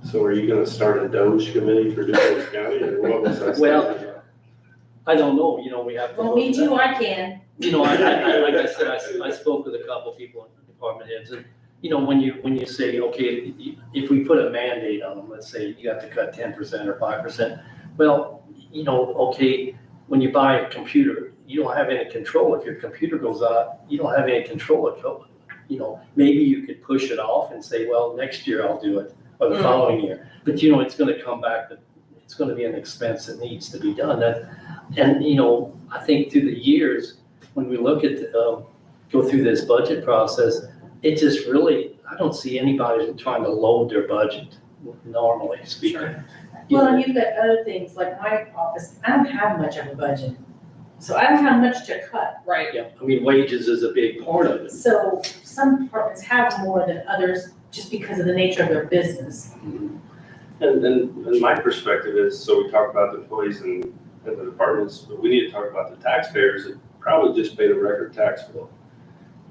So are you gonna start a Doge committee for DuPage County, or what was that? Well, I don't know, we have to. Well, me too, I can. Like I said, I spoke with a couple people in the department heads, and, when you say, okay, if we put a mandate on them, let's say you have to cut 10% or 5%, well, okay, when you buy a computer, you don't have any control. If your computer goes out, you don't have any control of it. Maybe you could push it off and say, well, next year I'll do it, or the following year. But, it's gonna come back, it's gonna be an expense that needs to be done. And I think through the years, when we look at, go through this budget process, it just really, I don't see anybody trying to load their budget, normally speaking. Sure. Well, and you've got other things, like my office, I don't have much of a budget. So I don't have much to cut. Right. Yeah, wages is a big part of it. So some departments have more than others just because of the nature of their business. And my perspective is, so we talk about the employees and the departments, but we need to talk about the taxpayers that probably just paid a record tax bill.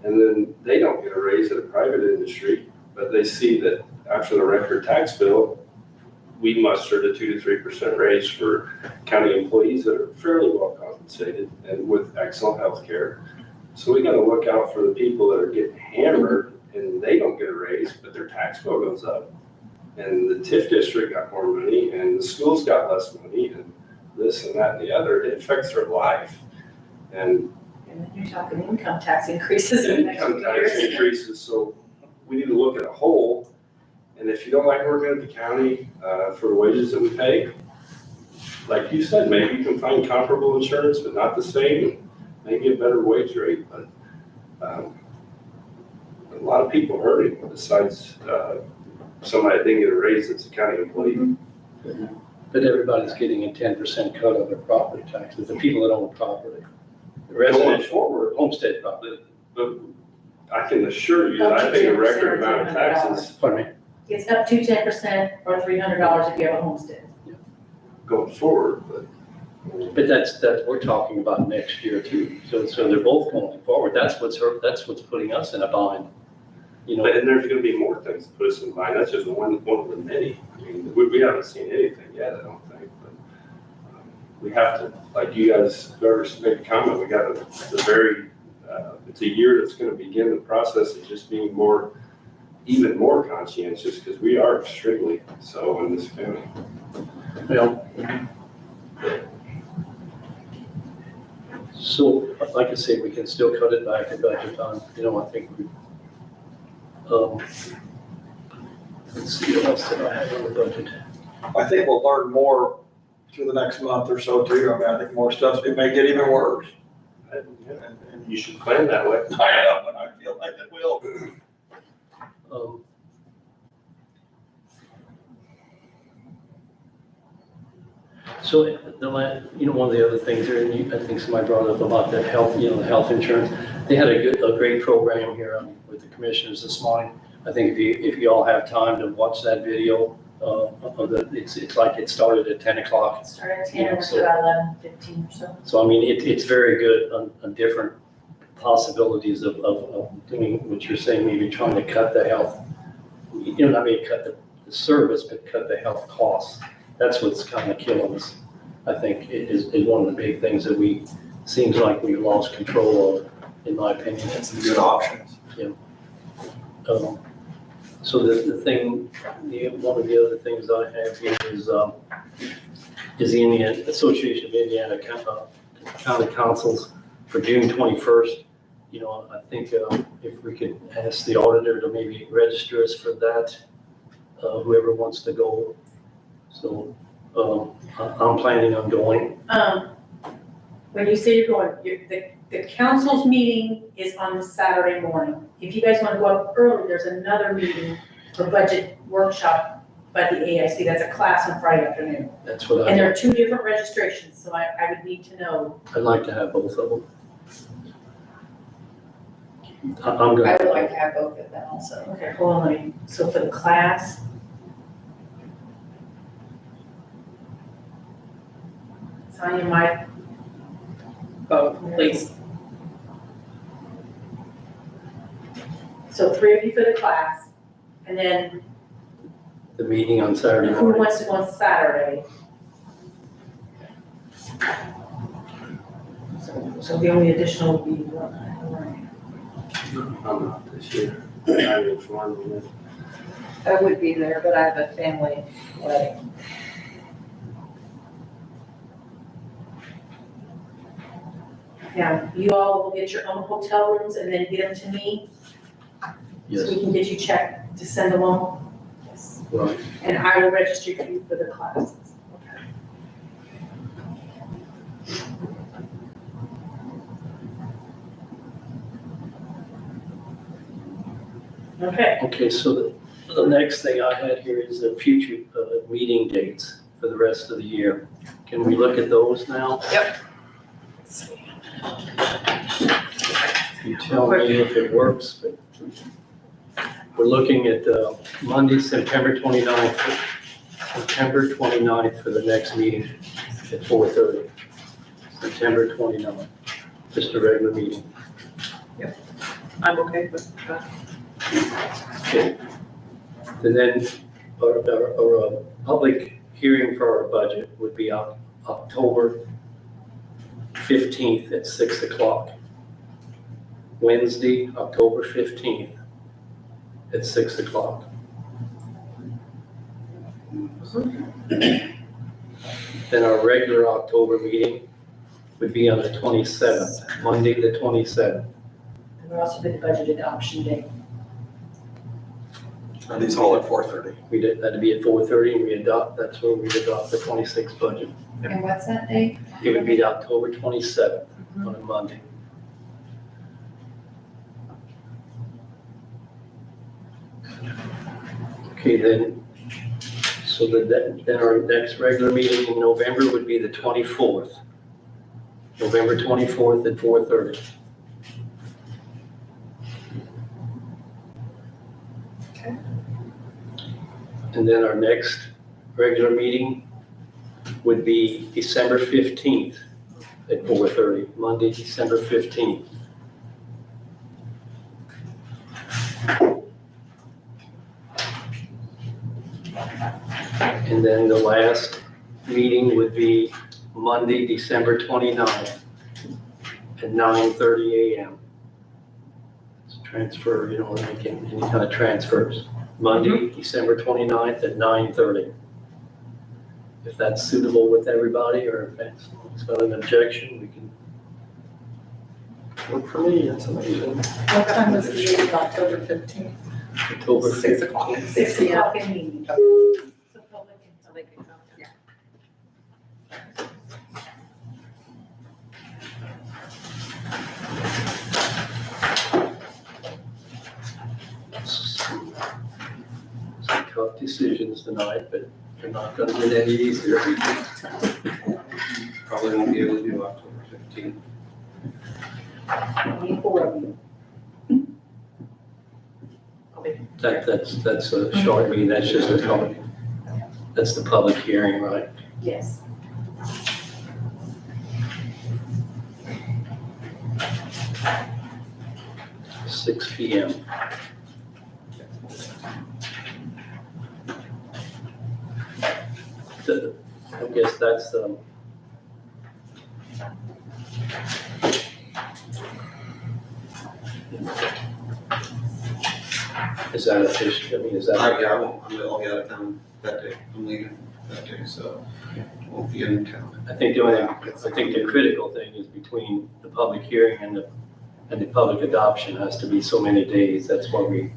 And then they don't get a raise in the private industry, but they see that after the record tax bill, we mustered a 2 to 3% raise for county employees that are fairly well compensated and with excellent health care. So we gotta look out for the people that are getting hammered and they don't get a raise, but their tax bill goes up. And the TIF district got more money and the schools got less money and this and that and the other. It affects their life. And And then you're talking income tax increases in the next few income tax years. increases, so we need to look at a whole. And if you don't like working at the county for the wages that we pay, like you said, maybe you can find comparable insurance, but not the same, maybe a better wage rate, but a lot of people hurting besides somebody that didn't get a raise that's a county employee. But everybody's getting a 10% cut of their property taxes, the people that own property. The residential, forward, homestead property. but I can assure you that I pay a record amount of taxes Pardon me? It's up to 10% or $300 if you have a homestead. going forward, but But that's, we're talking about next year too. So they're both going forward. That's what's putting us in a bind. and there's gonna be more things to put us in mind. That's just one of the many. I mean, we haven't seen anything yet, I don't think, but we have to, like you guys, whoever's made a comment, we got the very, it's a year that's gonna begin the process of just being more, even more conscientious, because we are extremely so in this county. Well, so, like I say, we can still cut it back at budget time, I think we, let's see, what else did I have on the budget? I think we'll learn more through the next month or so too. I mean, I think more stuff, it may get even worse. And you should plan that way. I know, but I feel like it will. So one of the other things there, and I think somebody brought up about the health, the health insurance. They had a great program here with the commissioners this morning. I think if you all have time to watch that video, it's like it started at 10 o'clock. It started at 10 and went to about 11:15 or so. So I mean, it's very good on different possibilities of doing what you're saying, maybe trying to cut the health, not maybe cut the service, but cut the health costs. That's what's kind of killing us, I think, is one of the big things that seems like we've lost control of, in my opinion. It's some good options. So one of the other things I have here is the Indiana Association of Indiana County Councils for June 21st. I think if we could ask the auditor to maybe register us for that, whoever wants to go. So I'm planning on going. When you say you're going, the council's meeting is on the Saturday morning. If you guys want to go up early, there's another meeting for budget workshop by the AIC. That's a class on Friday afternoon. That's what And there are two different registrations, so I would need to know. I'd like to have both of them. I'm I good. would like to have both of them also. Okay, hold on, so for the class. Sign your mic. Both, please. So 3 of you for the class, and then The meeting on Saturday who morning. wants to go on Saturday? So the only additional would be one. I'm not this year. I will form on it. I would be there, but I have a family wedding. Now, you all will get your own hotel rooms and then get them to me, so Yes, we can get you checked to send them all. Yes. right. And I will register you for the classes. Okay. Okay, so the next thing I had here is the future meeting dates for the rest of the year. Can we look at those now? Yep. You tell me if it works, but we're looking at Monday, September 29th. September 29th for the next meeting at 4:30. September 29th, just a regular meeting. I'm okay with that. Okay. And then our public hearing for our budget would be on October 15th at 6 o'clock. Wednesday, October 15th at 6 o'clock. Then our regular October meeting would be on the 27th, Monday the 27th. And we're also doing the budget adoption day. Are these all at 4:30? That'd be at 4:30 and that's when we adopt the 26 budget. And what's that date? It would be October 27th on a Monday. Okay, then our next regular meeting in November would be the 24th. November 24th at 4:30. Okay. And then our next regular meeting would be December 15th at 4:30, Monday, December 15th. And then the last meeting would be Monday, December 29th at 9:30 a.m. It's transfer, you don't want to make any kind of transfers. Monday, December 29th at 9:30. If that's suitable with everybody, or if it's not an objection, we can work for me, it's amazing. What time is the meeting, October 15th? October 6 o'clock. 15th. 6 o'clock in the evening. Oh. So public can- Yeah. Some tough decisions tonight, but they're not gonna get any easier. Probably won't be able to do October 15th. Need 4 of you. That's a short meeting, that's just a public, that's the public hearing, right? Yes. Six PM. I guess that's, is that official, I mean, is that? Yeah, I won't, I'll be out of town that day, I'm leaving that day, so I won't be in town. I think the critical thing is between the public hearing and the public adoption has to be so many days, that's what we.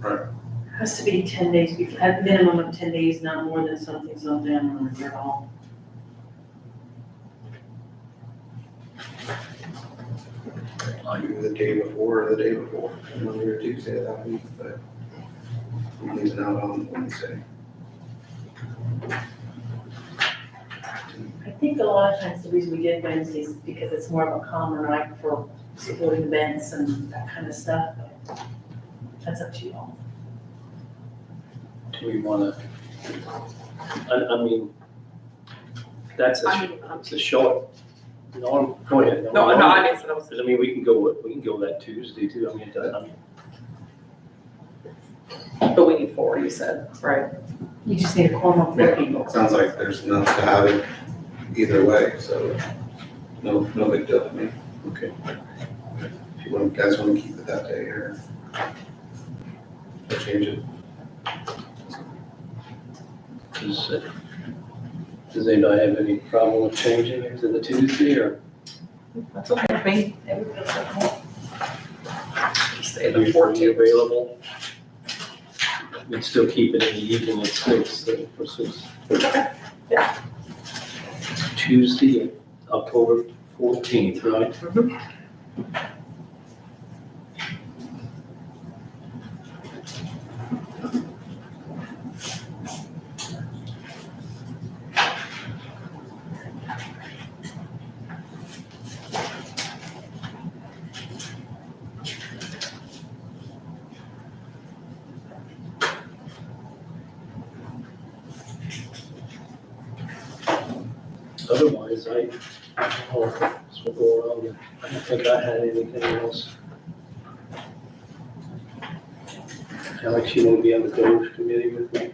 Has to be 10 days, before, at minimum of 10 days, not more than something's on them or at all. Either the day before or the day before, Monday or Tuesday of that week, but I'm leaving out on Wednesday. I think a lot of times the reason we did Wednesdays is because it's more of a common night for supporting events and that kind of stuff. But that's up to you all. Do we wanna, I mean, that's it's a short, no, go ahead. No, I didn't say that was. Because I mean, we can go that Tuesday too, I mean, But we need 4, you said, right? You just need a quorum of 4 people. Sounds like there's enough to have it either way, so no big deal to me. Okay. If you guys want to keep it that day or change it. Does anybody have any problem with changing it to the Tuesday, or? That's okay with me. Stay the Are you 14th. available? We'd still keep it in the evening at 6, for 6. Okay, yeah. Tuesday, October 14th, right? Otherwise, I don't know if this will go around. I don't think I had anything else. Alex, you want to be on the coach committee with me?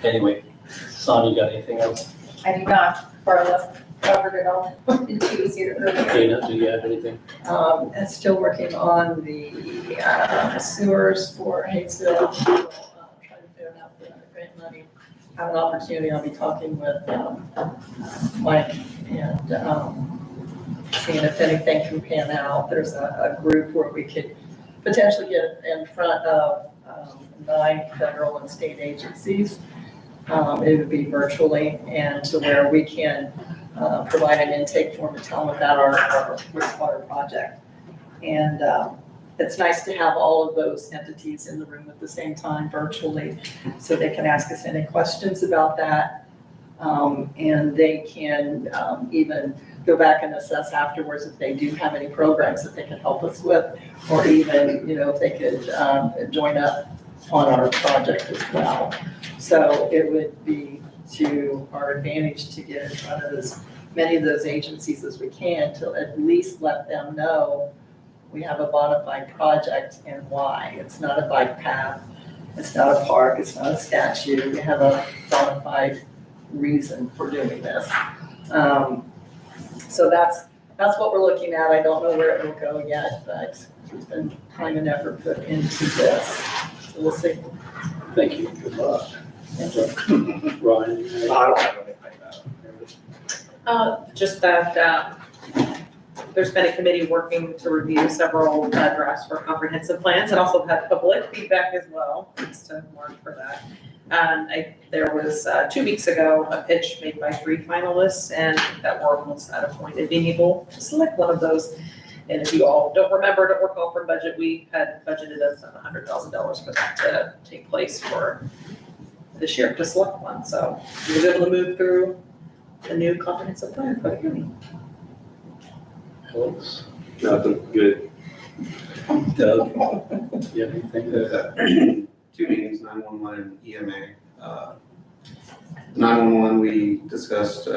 Anyway, Sonia, got anything else? I do not, Carla covered it all, she was here earlier. Dana, do you have anything? And still working on the sewers for Hayesville. Trying to figure out the grant money. Have an opportunity, I'll be talking with Mike and seeing if anything can pan out. There's a group where we could potentially get in front of 9 federal and state agencies. It would be virtually, and to where we can provide an intake form to tell them about our wastewater project. And it's nice to have all of those entities in the room at the same time virtually, so they can ask us any questions about that. And they can even go back and assess afterwards if they do have any programs that they can help us with, or even, if they could join up on our project as well. So it would be to our advantage to get in front of as many of those agencies as we can, to at least let them know we have a bona fide project and why. It's not a bike path, it's not a park, it's not a statue. We have a bona fide reason for doing this. So that's what we're looking at. I don't know where it will go yet, but there's been time and effort put into this. So we'll see. Thank you, good luck. Thank you. Ryan? I don't have anything Just that, there's been a committee working to review several drafts for comprehensive plans and also had public feedback as well, thanks to Mark for that. There was, 2 weeks ago, a pitch made by 3 finalists and that we're almost at a point of being able to select one of those. And if you all don't remember, don't recall from budget, we had budgeted us $100,000 for that to take place for this year to select one. So we were able to move through the new comprehensive plan for the county. Alex? Nothing, good. Doug? You have anything? 2 meetings, 911 and EMA. 911, we discussed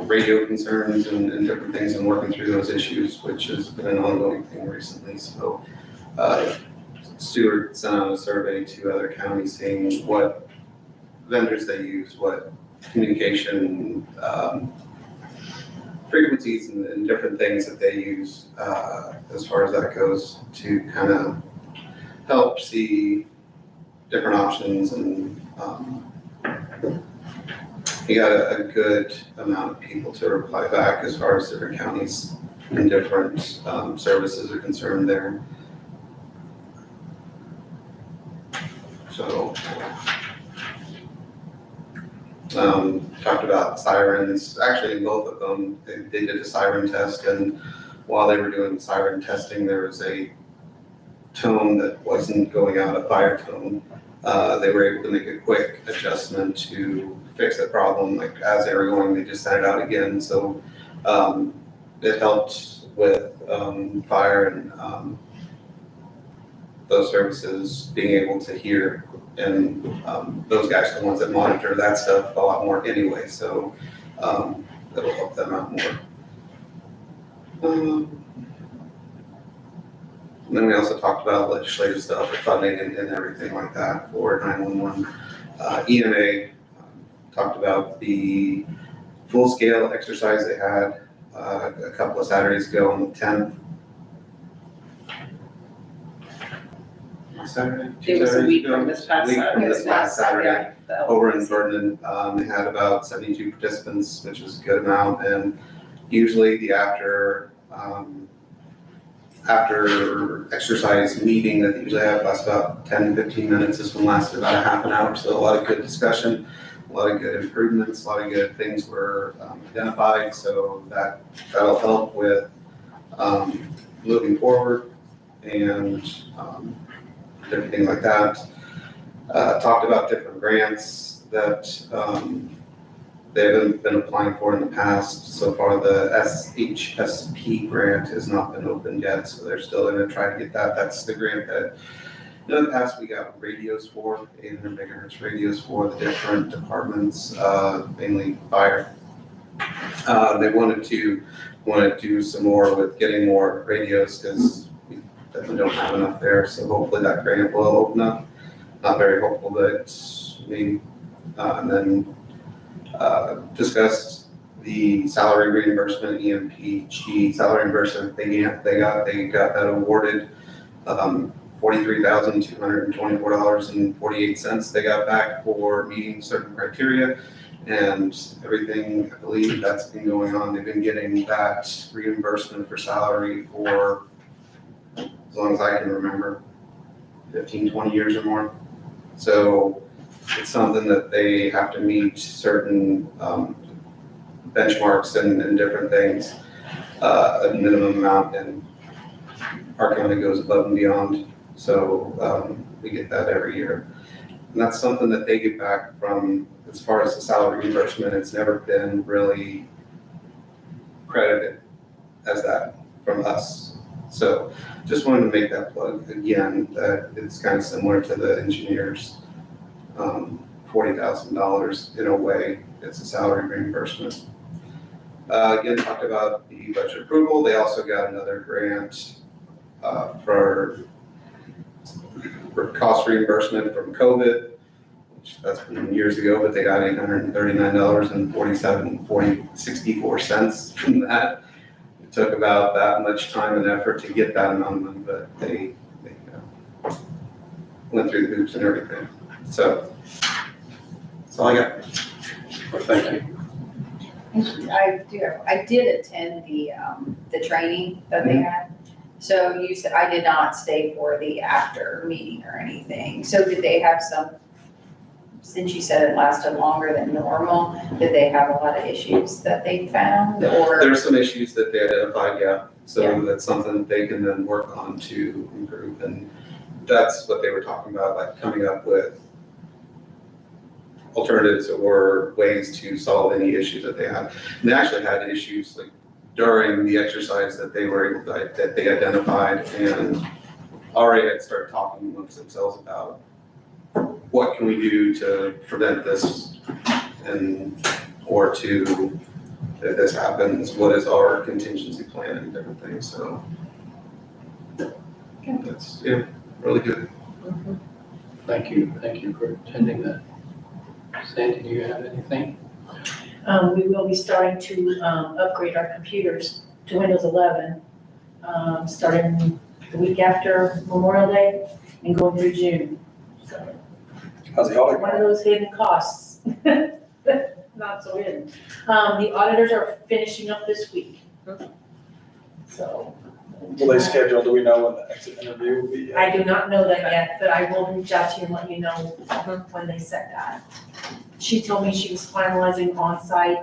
radio concerns and different things and working through those issues, which has been an ongoing thing recently. So Stuart sent out a survey to other counties saying what vendors they use, what communication frequencies and different things that they use as far as that goes to kind of help see different options. And he got a good amount of people to reply back as far as different counties and different services are concerned there. So talked about sirens. Actually, in both of them, they did a siren test, and while they were doing siren testing, there was a tone that wasn't going out, a fire tone. They were able to make a quick adjustment to fix the problem. Like as they were going, they just sent it out again. So it helped with fire and those services being able to hear. And those guys are the ones that monitor that stuff a lot more anyway. So that'll help them out more. And then we also talked about legislative stuff, the funding and everything like that for 911. EMA talked about the full-scale exercise they had a couple of Saturdays ago on the 10th. Saturday? It was a week from this past Week Saturday. from this past Saturday. Yeah. Over in Vernon, they had about 72 participants, which was a good amount. And usually the after exercise meeting that they usually have lasts about 10 to 15 minutes. This one lasted about a half an hour. So a lot of good discussion, a lot of good improvements, a lot of good things were identified. So that'll help with moving forward and different things like that. Talked about different grants that they've been applying for in the past. So far, the SHSP grant has not been opened yet, so they're still gonna try to get that. That's the grant that in the past we got radios for, 800 megahertz radios for the different departments, mainly fire. They wanted to do some more with getting more radios because we definitely don't have enough there. So hopefully that grant will open up. Not very hopeful, but maybe. And then discussed the salary reimbursement, EMPG salary reimbursement. They got that awarded. $43,224.48 they got back for meeting certain criteria, and everything, I believe that's been going on. They've been getting that reimbursement for salary for as long as I can remember, 15, 20 years or more. So it's something that they have to meet certain benchmarks and different things, a minimum amount, and our county goes above and beyond. So we get that every year. And that's something that they get back from, as far as the salary reimbursement, it's never been really credited as that from us. So just wanted to make that plug again, that it's kind of similar to the engineers, $40,000 in a way, it's a salary reimbursement. Again, talked about the budget approval. They also got another grant for cost reimbursement from COVID, that's been years ago, but they got $839.64 from that. It took about that much time and effort to get that amount of money, but they went through the hoops and everything. So that's all I got. Well, thank you. I did attend the training that they had. So you said, I did not stay for the after meeting or anything. So did they have some, since you said it lasted longer than normal, did they have a lot of issues that they found or? There's some issues that they identified, yeah. So that's something that they can then work on to improve. And that's what they were talking about, like coming up with alternatives or ways to solve any issues that they had. And they actually had issues like during the exercise that they were able to, that they identified, and already had started talking amongst themselves about what can we do to prevent this, and or to, if this happens, what is our contingency plan and different things. So that's, yeah, really good. Thank you for attending that. Sandy, do you have anything? We will be starting to upgrade our computers to Windows 11, starting the week after Memorial Day and going through June. So How's the audit one of going? those hidden costs, not so hidden. The auditors are finishing up this week. So. Will they schedule, do we know when the exit interview will be? I do not know that yet, but I will reach out to you and let you know when they set that. She told me she was finalizing on-site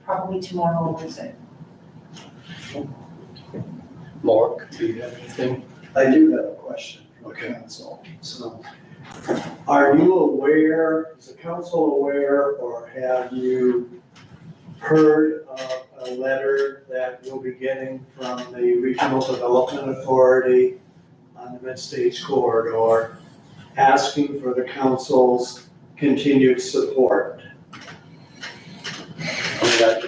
probably tomorrow or Wednesday. Mark, do you have anything? I do have a question for the council. So, are you aware, is the council aware, or have you heard of a letter that you'll be getting from the Regional Development Authority on the Mid-States Corridor asking for the council's continued support?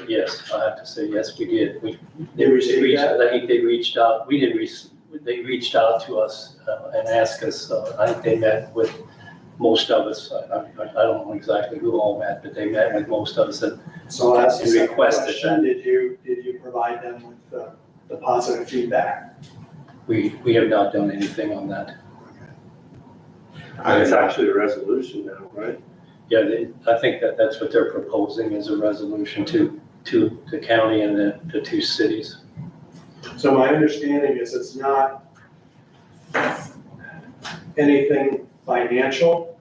Yes, I have to say, yes, we did. You received that? I think they reached out, they reached out to us and asked us, I think they met with most of us. I don't know exactly who all met, but they met with most of us and So that's the and second requested question. Did you provide them with the positive feedback? we have not done anything on that. It's actually a resolution now, right? Yeah, I think that's what they're proposing is a resolution to the county and the two cities. So my understanding is it's not anything financial,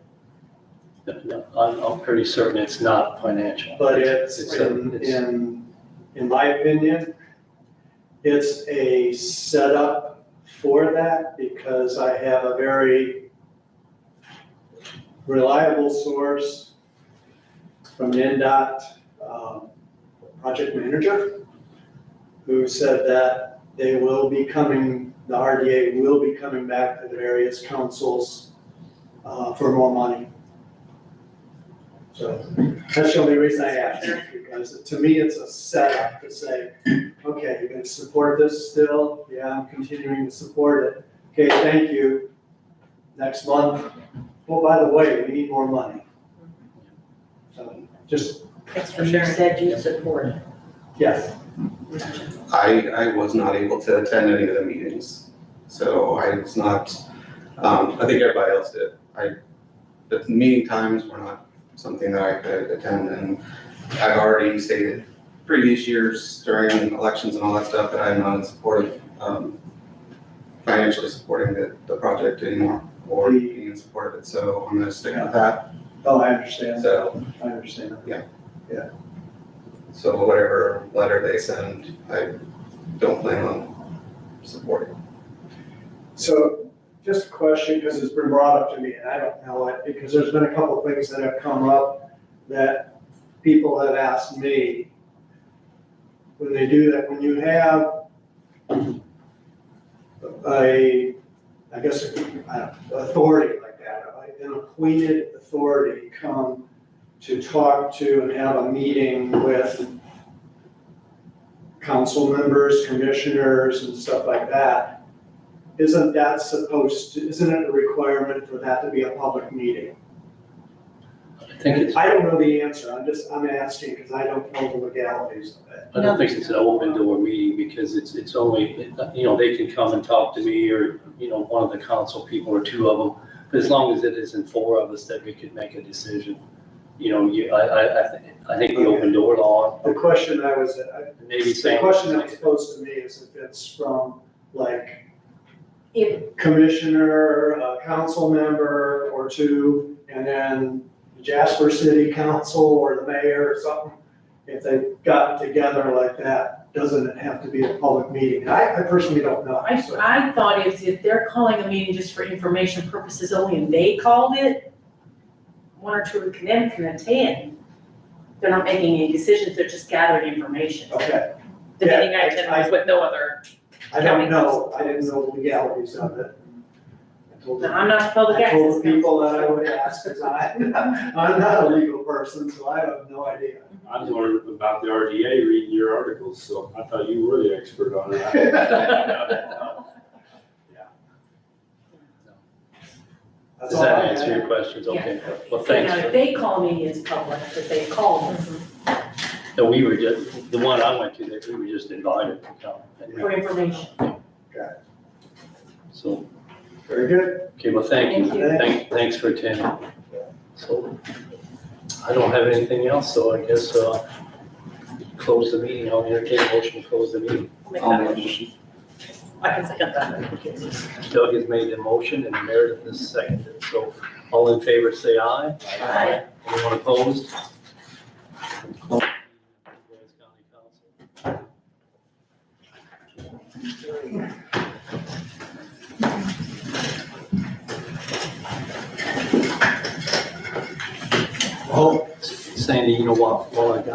No, I'm pretty certain it's not financial. but it's It's in my opinion, it's a setup for that because I have a very reliable source from an NDOT project manager who said that they will be coming, the RDA will be coming back to the various councils for more money. So that's the only reason I asked, because to me, it's a setup to say, okay, you're gonna support this still? Yeah, I'm continuing to support it. Okay, thank you. Next month, oh, by the way, we need more money. So just, Thanks for sharing. You said you support it. yes. I was not able to attend any of the meetings, so I was not, I think everybody else did. The meeting times were not something that I could attend, and I've already stated previous years during elections and all that stuff that I'm not in support of, financially supporting the project anymore, or being in support of it, so I'm gonna stick with that. Oh, I understand. So, I understand. so whatever letter they send, I don't plan on supporting. So just a question, because it's been brought up to me, and I don't know it, because there's been a couple of things that have come up that people have asked me. When they do that, when you have I guess, authority like that, an appointed authority come to talk to and have a meeting with council members, commissioners, and stuff like that, isn't it a requirement for that to be a public meeting? I think it's, I don't know the answer, I'm asking because I don't know the legalities of it. I don't think it's an open door meeting because it's only, you know, they can come and talk to me or, you know, one of the council people or two of them. But as long as it isn't four of us that we could make a decision, you know, I think the open door law, The question maybe the saying. question that was posed to me is if it's from like If, commissioner, a council member or two, and then Jasper City Council or the mayor or something, if they've gotten together like that, doesn't it have to be a public meeting? I personally don't know. so. I thought if they're calling a meeting just for information purposes only and they called it, one or two of them can attend. They're not making any decisions, they're just gathering information. Okay, The Yeah, meeting I attended was with no other. I don't know, I didn't know the legalities of it. I told No, them- I'm not public I access. told the people that I would ask, because I'm not a legal person, so I have no idea. I learned about the RDA reading your articles, so I thought you were the expert on that. That's Does all that I answer had. your questions? Okay, well, Now, thanks. if they call me, it's public, if they call me No, we were just, the one I went to, we were just invited to come. for information. So, Very good. okay, well, thank you. Thank Thanks for attending. So, I don't have anything else, so I guess, close the meeting. I'll entertain a motion to close the meeting. Make that motion. I can second that. Doug has made the motion and Meredith has seconded. So, all in favor, say aye. Aye. Anyone opposed? Oh, Sandy, you know what, while I got